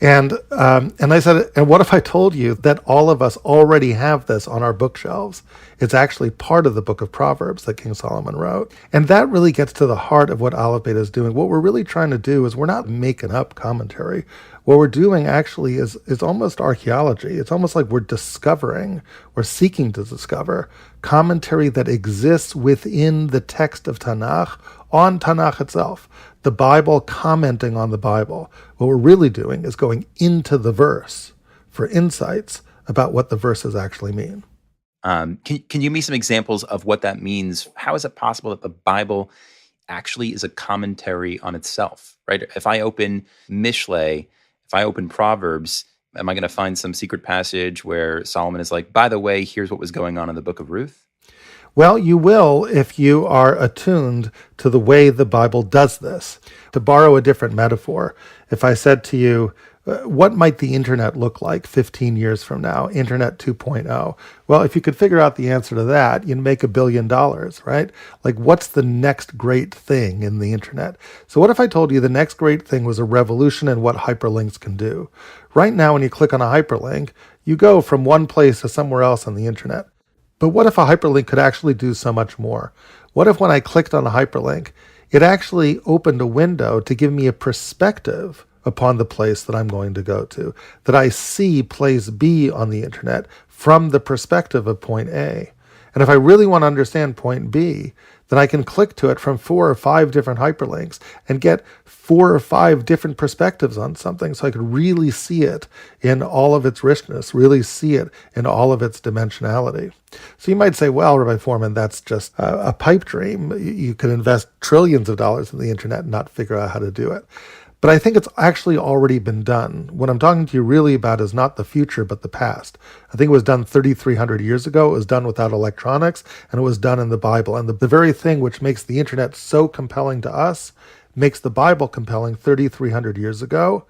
And I said, and what if I told you that all of us already have this on our bookshelves? It's actually part of the book of Proverbs that King Solomon wrote. And that really gets to the heart of what AlephBeta is doing. What we're really trying to do is we're not making up commentary. What we're doing actually is almost archaeology. It's almost like we're seeking to discover commentary that exists within the text of Tanakh on Tanakh itself. The Bible commenting on the Bible. What we're really doing is going into the verse for insights about what the verses actually mean. Can you give me some examples of what that means? How is it possible that the Bible actually is a commentary on itself, right? If I open Mishlei, if I open Proverbs, am I going to find some secret passage where Solomon is like, by the way, here's what was going on in the book of Ruth? Well, you will if you are attuned to the way the Bible does this. To borrow a different metaphor, if I said to you, what might the internet look like 15 years from now, Internet 2.0? Well, if you could figure out the answer to that, you'd make $1 billion, right? Like, what's the next great thing in the internet? So what if I told you the next great thing was a revolution in what hyperlinks can do? Right now, when you click on a hyperlink, you go from one place to somewhere else on the internet. But what if a hyperlink could actually do so much more? What if when I clicked on a hyperlink, it actually opened a window to give me a perspective upon the place that I'm going to go to, that I see place B on the internet from the perspective of point A. And if I really want to understand point B, then I can click to it from 4 or 5 different hyperlinks and get 4 or 5 different perspectives on something so I could really see it in all of its richness, really see it in all of its dimensionality. So you might say, well, Rabbi Fohrman, that's just a pipe dream. You could invest trillions of dollars in the internet and not figure out how to do it. But I think it's actually already been done. What I'm talking to you really about is not the future, but the past. I think it was done 3,300 years ago. It was done without electronics, and it was done in the Bible. And the very thing which makes the internet so compelling to us makes the Bible compelling 3,300 years ago,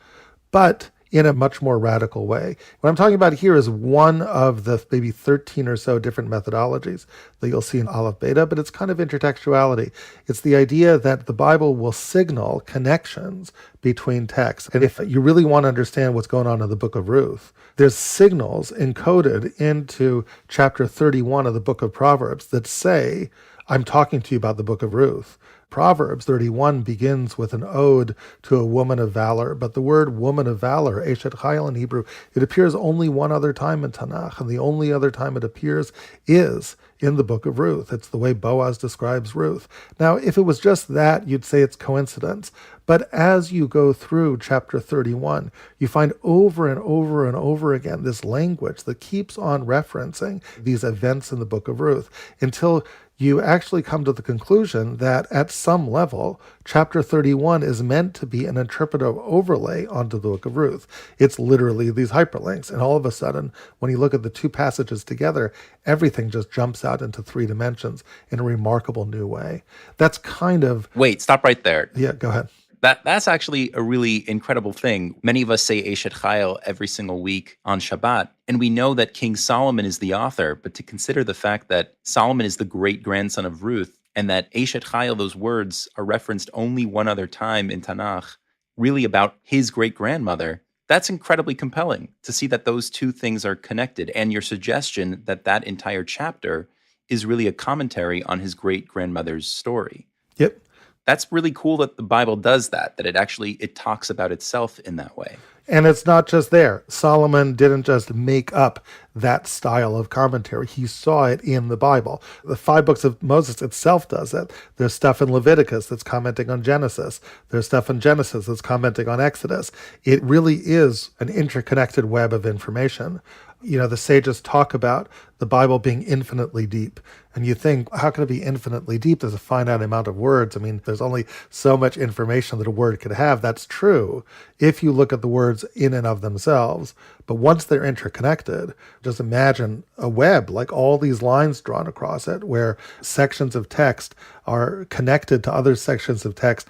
but in a much more radical way. What I'm talking about here is one of the maybe 13 or so different methodologies that you'll see in AlephBeta, but it's kind of intertextuality. It's the idea that the Bible will signal connections between texts. And if you really want to understand what's going on in the book of Ruth, there's signals encoded into chapter 31 of the book of Proverbs that say, I'm talking to you about the book of Ruth. Proverbs 31 begins with an ode to a woman of valor, but the word woman of valor, Eshet Chayil in Hebrew, it appears only one other time in Tanakh, and the only other time it appears is in the book of Ruth. It's the way Boaz describes Ruth. Now, if it was just that, you'd say it's coincidence. But as you go through chapter 31, you find over and over and over again this language that keeps on referencing these events in the book of Ruth until you actually come to the conclusion that at some level, chapter 31 is meant to be an interpretive overlay onto the book of Ruth. It's literally these hyperlinks. And all of a sudden, when you look at the two passages together, everything just jumps out into 3 dimensions in a remarkable new way. That's kind of... Wait, stop right there. Yeah, go ahead. That's actually a really incredible thing. Many of us say Eshet Chayil every single week on Shabbat, and we know that King Solomon is the author, but to consider the fact that Solomon is the great-grandson of Ruth, and that Eshet Chayil, those words, are referenced only one other time in Tanakh, really about his great-grandmother, that's incredibly compelling to see that those two things are connected, and your suggestion that that entire chapter is really a commentary on his great-grandmother's story. Yep. That's really cool that the Bible does that it talks about itself in that way. And it's not just there. Solomon didn't just make up that style of commentary. He saw it in the Bible. The 5 books of Moses itself does it. There's stuff in Leviticus that's commenting on Genesis. There's stuff in Genesis that's commenting on Exodus. It really is an interconnected web of information. The sages talk about the Bible being infinitely deep. And you think, how can it be infinitely deep? There's a finite amount of words. I mean, there's only so much information that a word could have. That's true if you look at the words in and of themselves. But once they're interconnected, just imagine a web, like all these lines drawn across it, where sections of text are connected to other sections of text.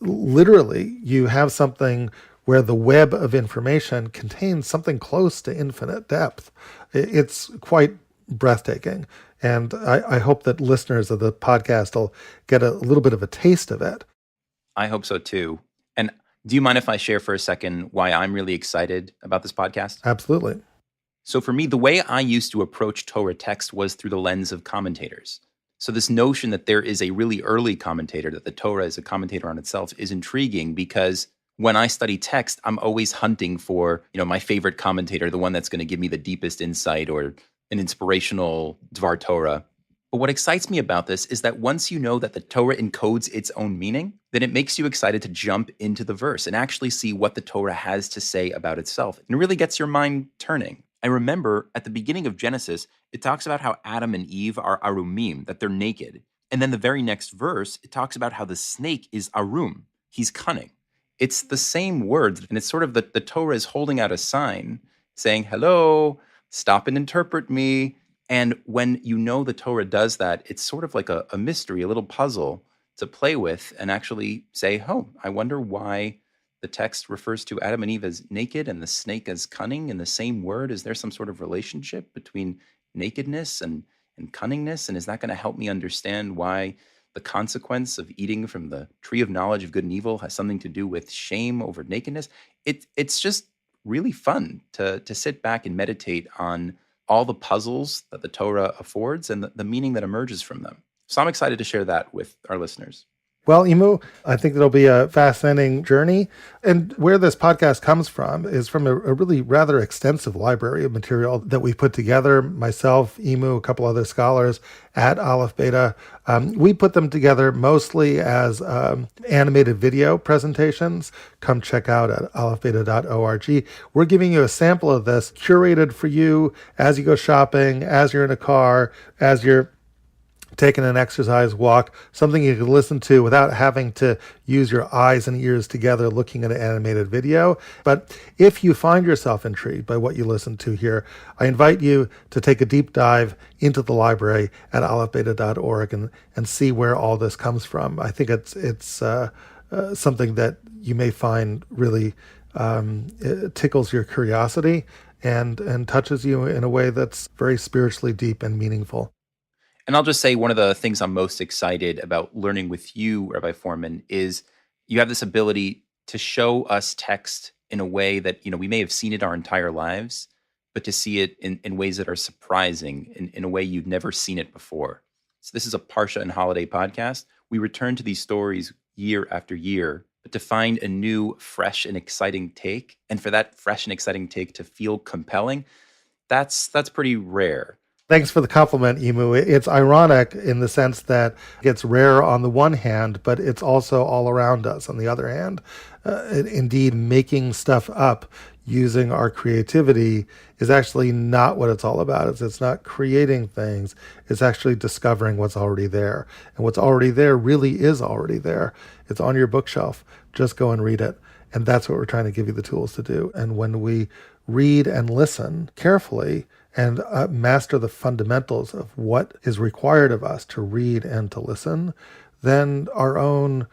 Literally, you have something where the web of information contains something close to infinite depth. It's quite breathtaking. And I hope that listeners of the podcast will get a little bit of a taste of it. I hope so too. And do you mind if I share for a second why I'm really excited about this podcast? Absolutely. So for me, the way I used to approach Torah text was through the lens of commentators. So this notion that there is a really early commentator, that the Torah is a commentator on itself, is intriguing because when I study text, I'm always hunting for, my favorite commentator, the one that's going to give me the deepest insight or an inspirational Dvar Torah. But what excites me about this is that once you know that the Torah encodes its own meaning, then it makes you excited to jump into the verse and actually see what the Torah has to say about itself. And it really gets your mind turning. I remember at the beginning of Genesis, it talks about how Adam and Eve are arumim, that they're naked. And then the very next verse, it talks about how the snake is arum. He's cunning. It's the same words, and it's sort of the Torah is holding out a sign saying, hello, stop and interpret me. And when you know the Torah does that, it's sort of like a mystery, a little puzzle to play with and actually say, I wonder why the text refers to Adam and Eve as naked and the snake as cunning in the same word. Is there some sort of relationship between nakedness and cunningness? And is that going to help me understand why the consequence of eating from the tree of knowledge of good and evil has something to do with shame over nakedness? It's just really fun to sit back and meditate on all the puzzles that the Torah affords and the meaning that emerges from them. So I'm excited to share that with our listeners. Well, Emu, I think it'll be a fascinating journey. And where this podcast comes from is from a really rather extensive library of material that we put together, myself, Emu, a couple other scholars at AlephBeta. We put them together mostly as animated video presentations. Come check out at AlephBeta.org. We're giving you a sample of this curated for you as you go shopping, as you're in a car, as you're taking an exercise walk, something you can listen to without having to use your eyes and ears together looking at an animated video. But if you find yourself intrigued by what you listen to here, I invite you to take a deep dive into the library at AlephBeta.org and see where all this comes from. I think it's something that you may find really it tickles your curiosity and touches you in a way that's very spiritually deep and meaningful. And I'll just say one of the things I'm most excited about learning with you, Rabbi Fohrman, is you have this ability to show us text in a way that, we may have seen it our entire lives, but to see it in ways that are surprising, in a way you've never seen it before. So this is a Parsha and Holiday podcast. We return to these stories year after year, but to find a new, fresh, and exciting take, and for that fresh and exciting take to feel compelling, that's pretty rare. Thanks for the compliment, Emu. It's ironic in the sense that it's rare on the one hand, but it's also all around us on the other hand. Indeed, making stuff up using our creativity is actually not what it's all about. It's not creating things. It's actually discovering what's already there. And what's already there really is already there. It's on your bookshelf. Just go and read it. And that's what we're trying to give you the tools to do. And when we read and listen carefully and master the fundamentals of what is required of us to read and to listen, then our own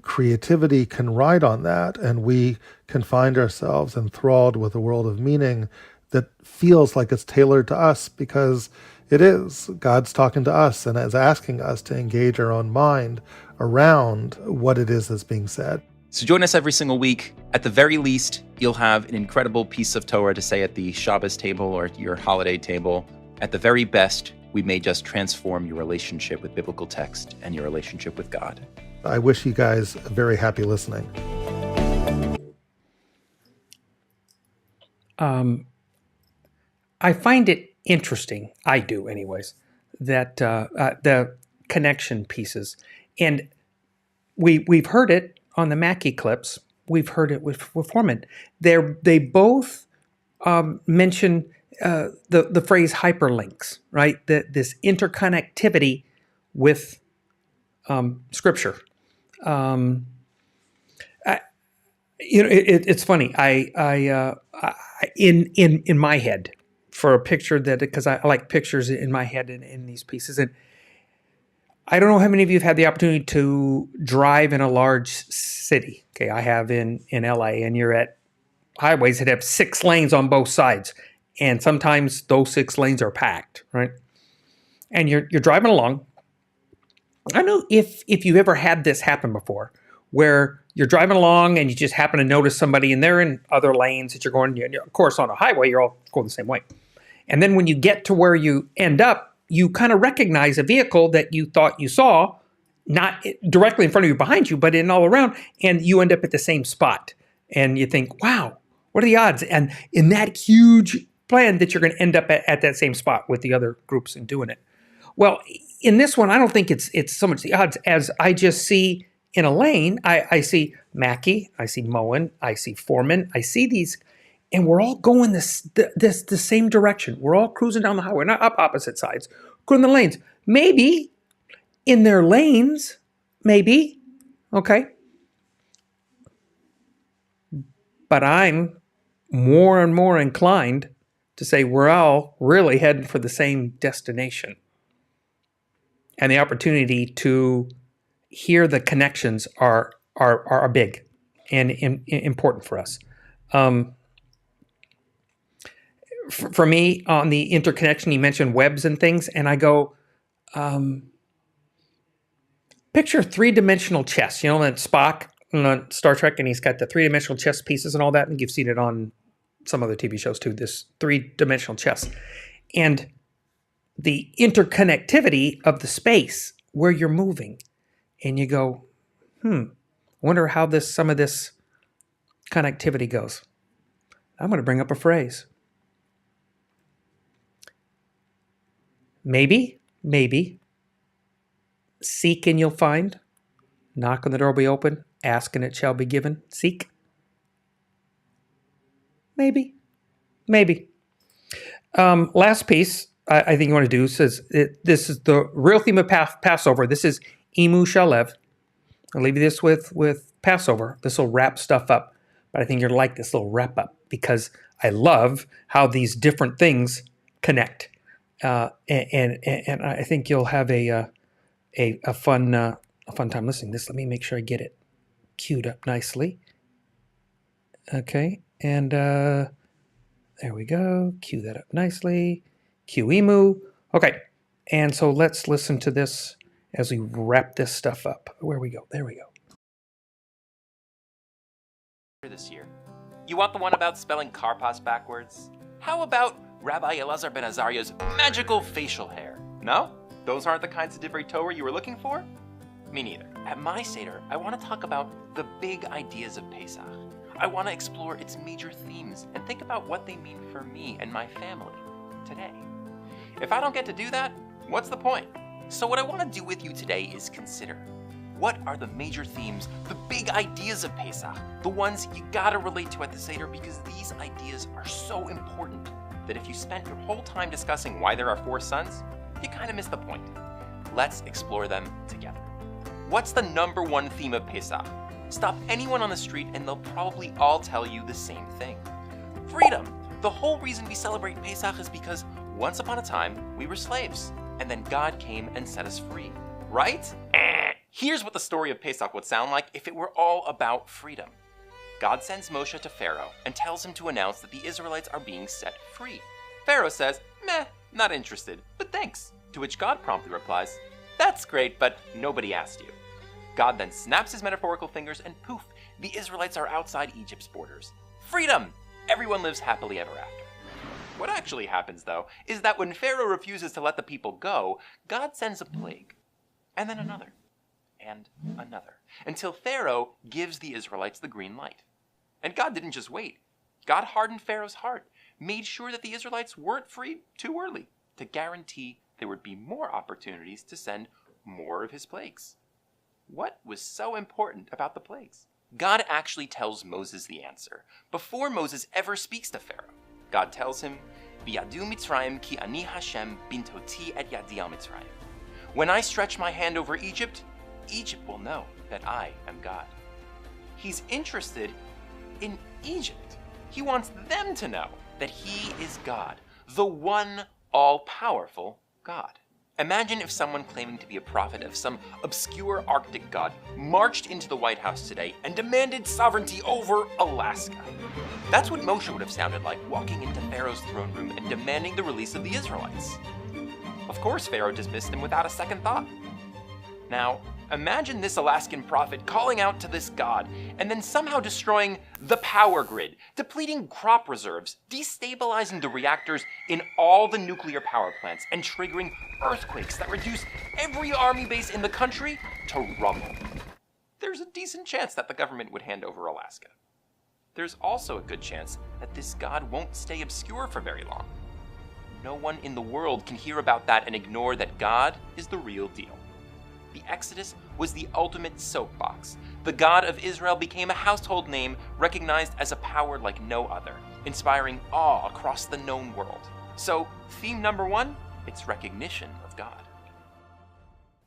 creativity can ride on that, and we can find ourselves enthralled with a world of meaning that feels like it's tailored to us, because it is. God's talking to us and is asking us to engage our own mind around what it is that's being said. So join us every single week. At the very least, you'll have an incredible piece of Torah to say at the Shabbos table or at your holiday table. At the very best, we may just transform your relationship with biblical text and your relationship with God. I wish you guys very happy listening. I find it interesting, I do anyways, that the connection pieces. And we've heard it on the Mackie clips. We've heard it with Fohrman. They both mention the phrase hyperlinks, right? This interconnectivity with Scripture. It's funny. I in my head for a picture that, because I like pictures in my head in these pieces, and I don't know how many of you have had the opportunity to drive in a large city. Okay, I have in LA, and you're at highways that have 6 lanes on both sides, and sometimes those 6 lanes are packed, right? And you're driving along. I don't know if you've ever had this happen before, where you're driving along and you just happen to notice somebody and they're in other lanes that you're going. Of course, on a highway, you're all going the same way. And then when you get to where you end up, you kind of recognize a vehicle that you thought you saw, not directly in front of you, behind you, but in all around, and you end up at the same spot. And you think, wow, what are the odds? And in that huge plan that you're going to end up at that same spot with the other groups and doing it. Well, in this one, I don't think it's so much the odds as I just see in a lane, I see Mackie, I see Moen, I see Fohrman, I see these, and we're all going the same direction. We're all cruising down the highway, not up opposite sides, going the lanes. Maybe in their lanes, maybe, okay. But I'm more and more inclined to say we're all really heading for the same destination. And the opportunity to hear the connections are big and important for us. For me, on the interconnection, you mentioned webs and things, and I go, picture 3-dimensional chess. You know, that Spock on Star Trek, and he's got the 3-dimensional chess pieces and all that, and you've seen it on some other TV shows too, this 3-dimensional chess. And the interconnectivity of the space where you're moving. And you go, wonder how some of this connectivity goes. I'm going to bring up a phrase. Maybe, seek and you'll find. Knock and the door will be open. Ask and it shall be given. Seek. Maybe. Last piece I think you want to do says this is the real theme of Passover. This is Imu Shalev. I'll leave you this with Passover. This will wrap stuff up. But I think you're like this little wrap up because I love how these different things connect. And I think you'll have a fun time listening to this. Let me make sure I get it queued up nicely. Okay, and there we go. Cue that up nicely. Cue Imu. Okay, and so let's listen to this as we wrap this stuff up. Where we go? There we go. This year. You want the one about spelling karpas backwards? How about Rabbi Elazar ben Azariah's magical facial hair? No? Those aren't the kinds of divrei Torah you were looking for? Me neither. At my Seder, I want to talk about the big ideas of Pesach. I want to explore its major themes and think about what they mean for me and my family today. If I don't get to do that, what's the point? So what I want to do with you today is consider, what are the major themes, the big ideas of Pesach, the ones you gotta relate to at the Seder, because these ideas are so important that if you spent your whole time discussing why there are 4 sons, you kind of miss the point. Let's explore them together. What's the number 1 theme of Pesach? Stop anyone on the street and they'll probably all tell you the same thing. Freedom. The whole reason we celebrate Pesach is because once upon a time, we were slaves, and then God came and set us free, right? Here's what the story of Pesach would sound like if it were all about freedom. God sends Moshe to Pharaoh and tells him to announce that the Israelites are being set free. Pharaoh says, meh, not interested, but thanks, to which God promptly replies, that's great, but nobody asked you. God then snaps his metaphorical fingers and poof, the Israelites are outside Egypt's borders. Freedom! Everyone lives happily ever after. What actually happens, though, is that when Pharaoh refuses to let the people go, God sends a plague, and then another, and another, until Pharaoh gives the Israelites the green light. And God didn't just wait. God hardened Pharaoh's heart, made sure that the Israelites weren't freed too early, to guarantee there would be more opportunities to send more of his plagues. What was so important about the plagues? God actually tells Moses the answer before Moses ever speaks to Pharaoh. God tells him, "Biyadu Mitzrayim ki ani Hashem bintoti et yadi al Mitzrayim." When I stretch my hand over Egypt, Egypt will know that I am God. He's interested in Egypt. He wants them to know that he is God, the one all-powerful God. Imagine if someone claiming to be a prophet of some obscure Arctic god marched into the White House today and demanded sovereignty over Alaska. That's what Moshe would have sounded like walking into Pharaoh's throne room and demanding the release of the Israelites. Of course, Pharaoh dismissed him without a second thought. Now, imagine this Alaskan prophet calling out to this god and then somehow destroying the power grid, depleting crop reserves, destabilizing the reactors in all the nuclear power plants, and triggering earthquakes that reduce every army base in the country to rubble. There's a decent chance that the government would hand over Alaska. There's also a good chance that this god won't stay obscure for very long. No one in the world can hear about that and ignore that God is the real deal. The Exodus was the ultimate soapbox. The God of Israel became a household name recognized as a power like no other, inspiring awe across the known world. So, theme number 1, it's recognition of God.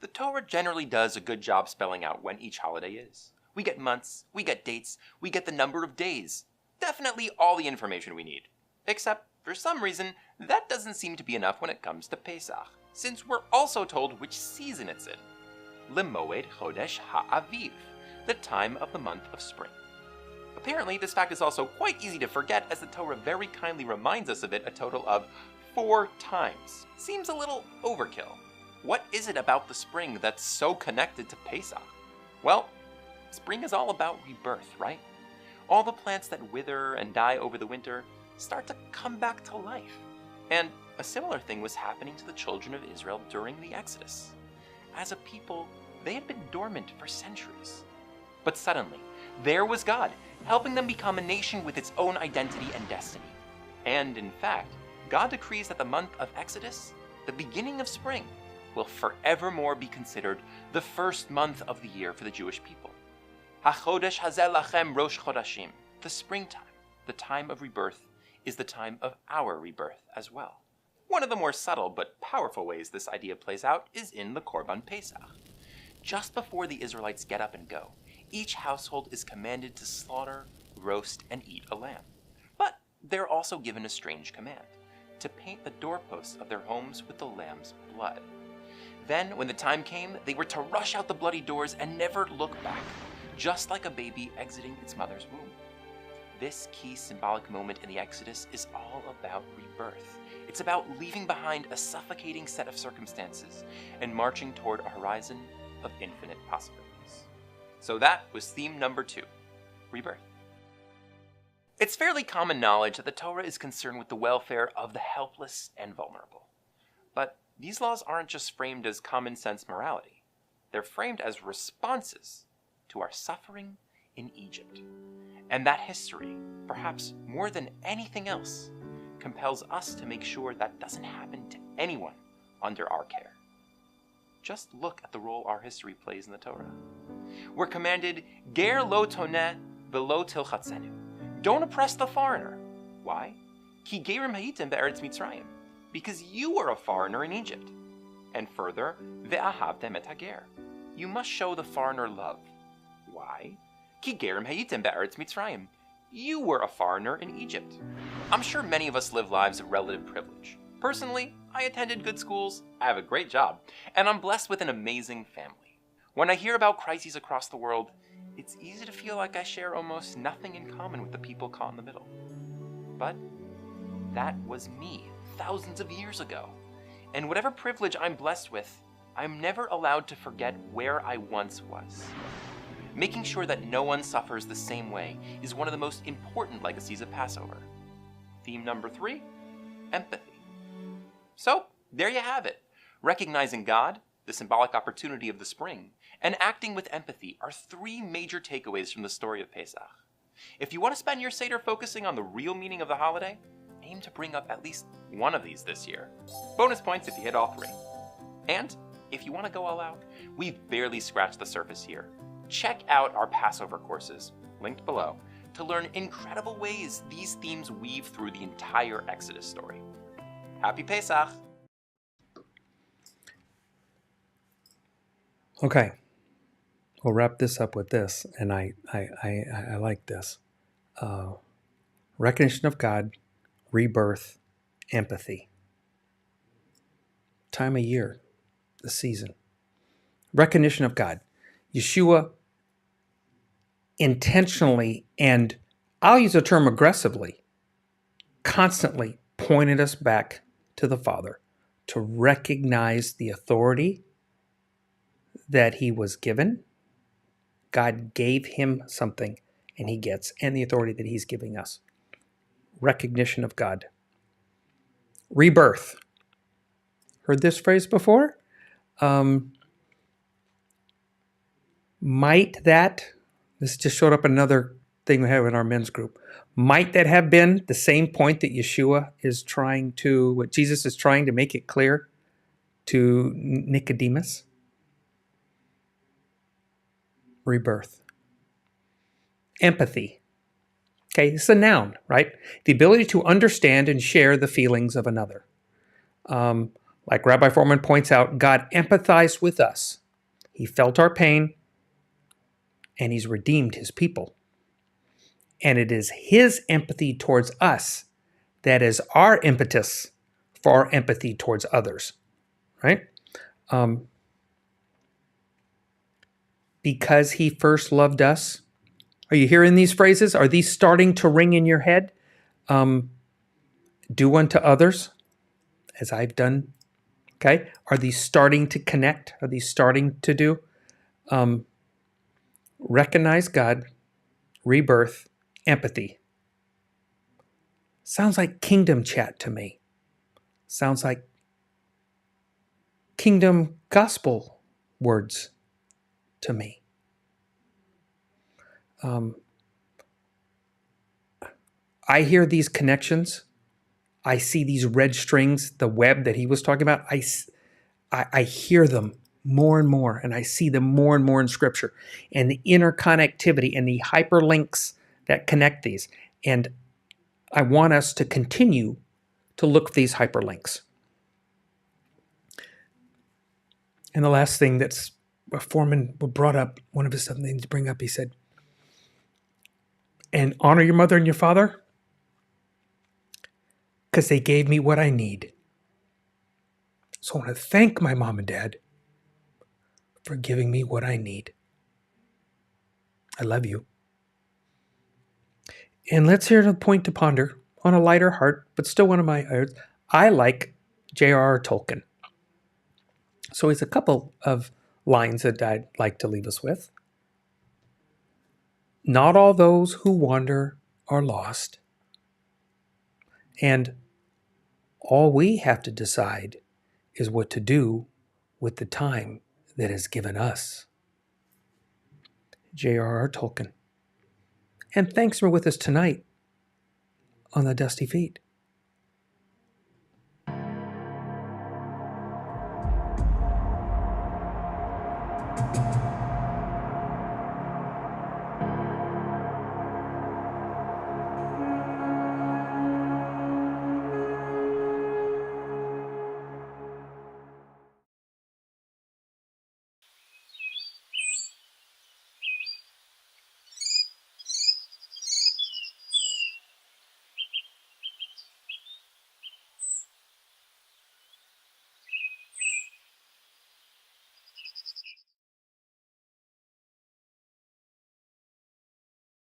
The Torah generally does a good job spelling out when each holiday is. We get months, we get dates, we get the number of days. Definitely all the information we need. Except, for some reason, that doesn't seem to be enough when it comes to Pesach, since we're also told which season it's in. L'moed Chodesh Ha'aviv, the time of the month of spring. Apparently, this fact is also quite easy to forget, as the Torah very kindly reminds us of it a total of 4 times. Seems a little overkill. What is it about the spring that's so connected to Pesach? Well, spring is all about rebirth, right? All the plants that wither and die over the winter start to come back to life. And a similar thing was happening to the children of Israel during the Exodus. As a people, they had been dormant for centuries. But suddenly, there was God, helping them become a nation with its own identity and destiny. And in fact, God decrees that the month of Exodus, the beginning of spring, will forevermore be considered the first month of the year for the Jewish people. HaChodesh hazeh lachem rosh chodashim, the springtime, the time of rebirth, is the time of our rebirth as well. One of the more subtle but powerful ways this idea plays out is in the Korban Pesach. Just before the Israelites get up and go, each household is commanded to slaughter, roast, and eat a lamb. But they're also given a strange command, to paint the doorposts of their homes with the lamb's blood. Then, when the time came, they were to rush out the bloody doors and never look back, just like a baby exiting its mother's womb. This key symbolic moment in the Exodus is all about rebirth. It's about leaving behind a suffocating set of circumstances and marching toward a horizon of infinite possibilities. So that was theme number 2, rebirth. It's fairly common knowledge that the Torah is concerned with the welfare of the helpless and vulnerable. But these laws aren't just framed as common sense morality. They're framed as responses to our suffering in Egypt. And that history, perhaps more than anything else, compels us to make sure that doesn't happen to anyone under our care. Just look at the role our history plays in the Torah. We're commanded, Ger lo toneh velo tilchatzenu. Don't oppress the foreigner. Why? Ki gerim hayitem be'eretz Mitzrayim. Because you were a foreigner in Egypt. And further, ve'ahavtem et hager. You must show the foreigner love. Why? Ki gerim hayitem be'eretz Mitzrayim. You were a foreigner in Egypt. I'm sure many of us live lives of relative privilege. Personally, I attended good schools, I have a great job, and I'm blessed with an amazing family. When I hear about crises across the world, it's easy to feel like I share almost nothing in common with the people caught in the middle. But that was me thousands of years ago. And whatever privilege I'm blessed with, I'm never allowed to forget where I once was. Making sure that no one suffers the same way is one of the most important legacies of Passover. Theme number 3, empathy. So, there you have it. Recognizing God, the the symbolic opportunity of the spring, and acting with empathy are three major takeaways from the story of Pesach. If you want to spend your Seder focusing on the real meaning of the holiday, aim to bring up at least one of these this year. Bonus points if you hit all three. And if you want to go all out, we've barely scratched the surface here. Check out our Passover courses, linked below, to learn incredible ways these themes weave through the entire Exodus story. Happy Pesach! Okay, we'll wrap this up with this, and I like this. Recognition of God, rebirth, empathy. Time of year, the season. Recognition of God. Yeshua intentionally, and I'll use the term aggressively, constantly pointed us back to the Father to recognize the authority that he was given. God gave him something, and he gets, and the authority that he's giving us. Recognition of God. Rebirth. Heard this phrase before? Might that, this just showed up another thing we have in our men's group. Might that have been the same point that Yeshua is trying to, what Jesus is trying to make it clear to Nicodemus? Rebirth. Empathy. Okay, it's a noun, right? The ability to understand and share the feelings of another. Like Rabbi Fohrman points out, God empathized with us. He felt our pain, and he's redeemed his people. And it is his empathy towards us that is our impetus for our empathy towards others, right? Because he first loved us. Are you hearing these phrases? Are these starting to ring in your head? Do unto others as I've done. Okay. Are these starting to connect? Are these starting to do? Recognize God, rebirth, empathy. Sounds like kingdom chat to me. Sounds like kingdom gospel words to me. I hear these connections. I see these red strings, the web that he was talking about. I hear them more and more, and I see them more and more in Scripture, and the interconnectivity and the hyperlinks that connect these. And I want us to continue to look for these hyperlinks. And the last thing that's Fohrman brought up, one of his things to bring up, he said, and honor your mother and your father because they gave me what I need. So I want to thank my mom and dad for giving me what I need. I love you. And let's hear the point to ponder on a lighter heart, but still one of my hearts. I like J.R.R. Tolkien. So he's a couple of lines that I'd like to leave us with. Not all those who wander are lost. And all we have to decide is what to do with the time that is given us. J.R.R. Tolkien. And thanks for with us tonight on The Dusty Feet.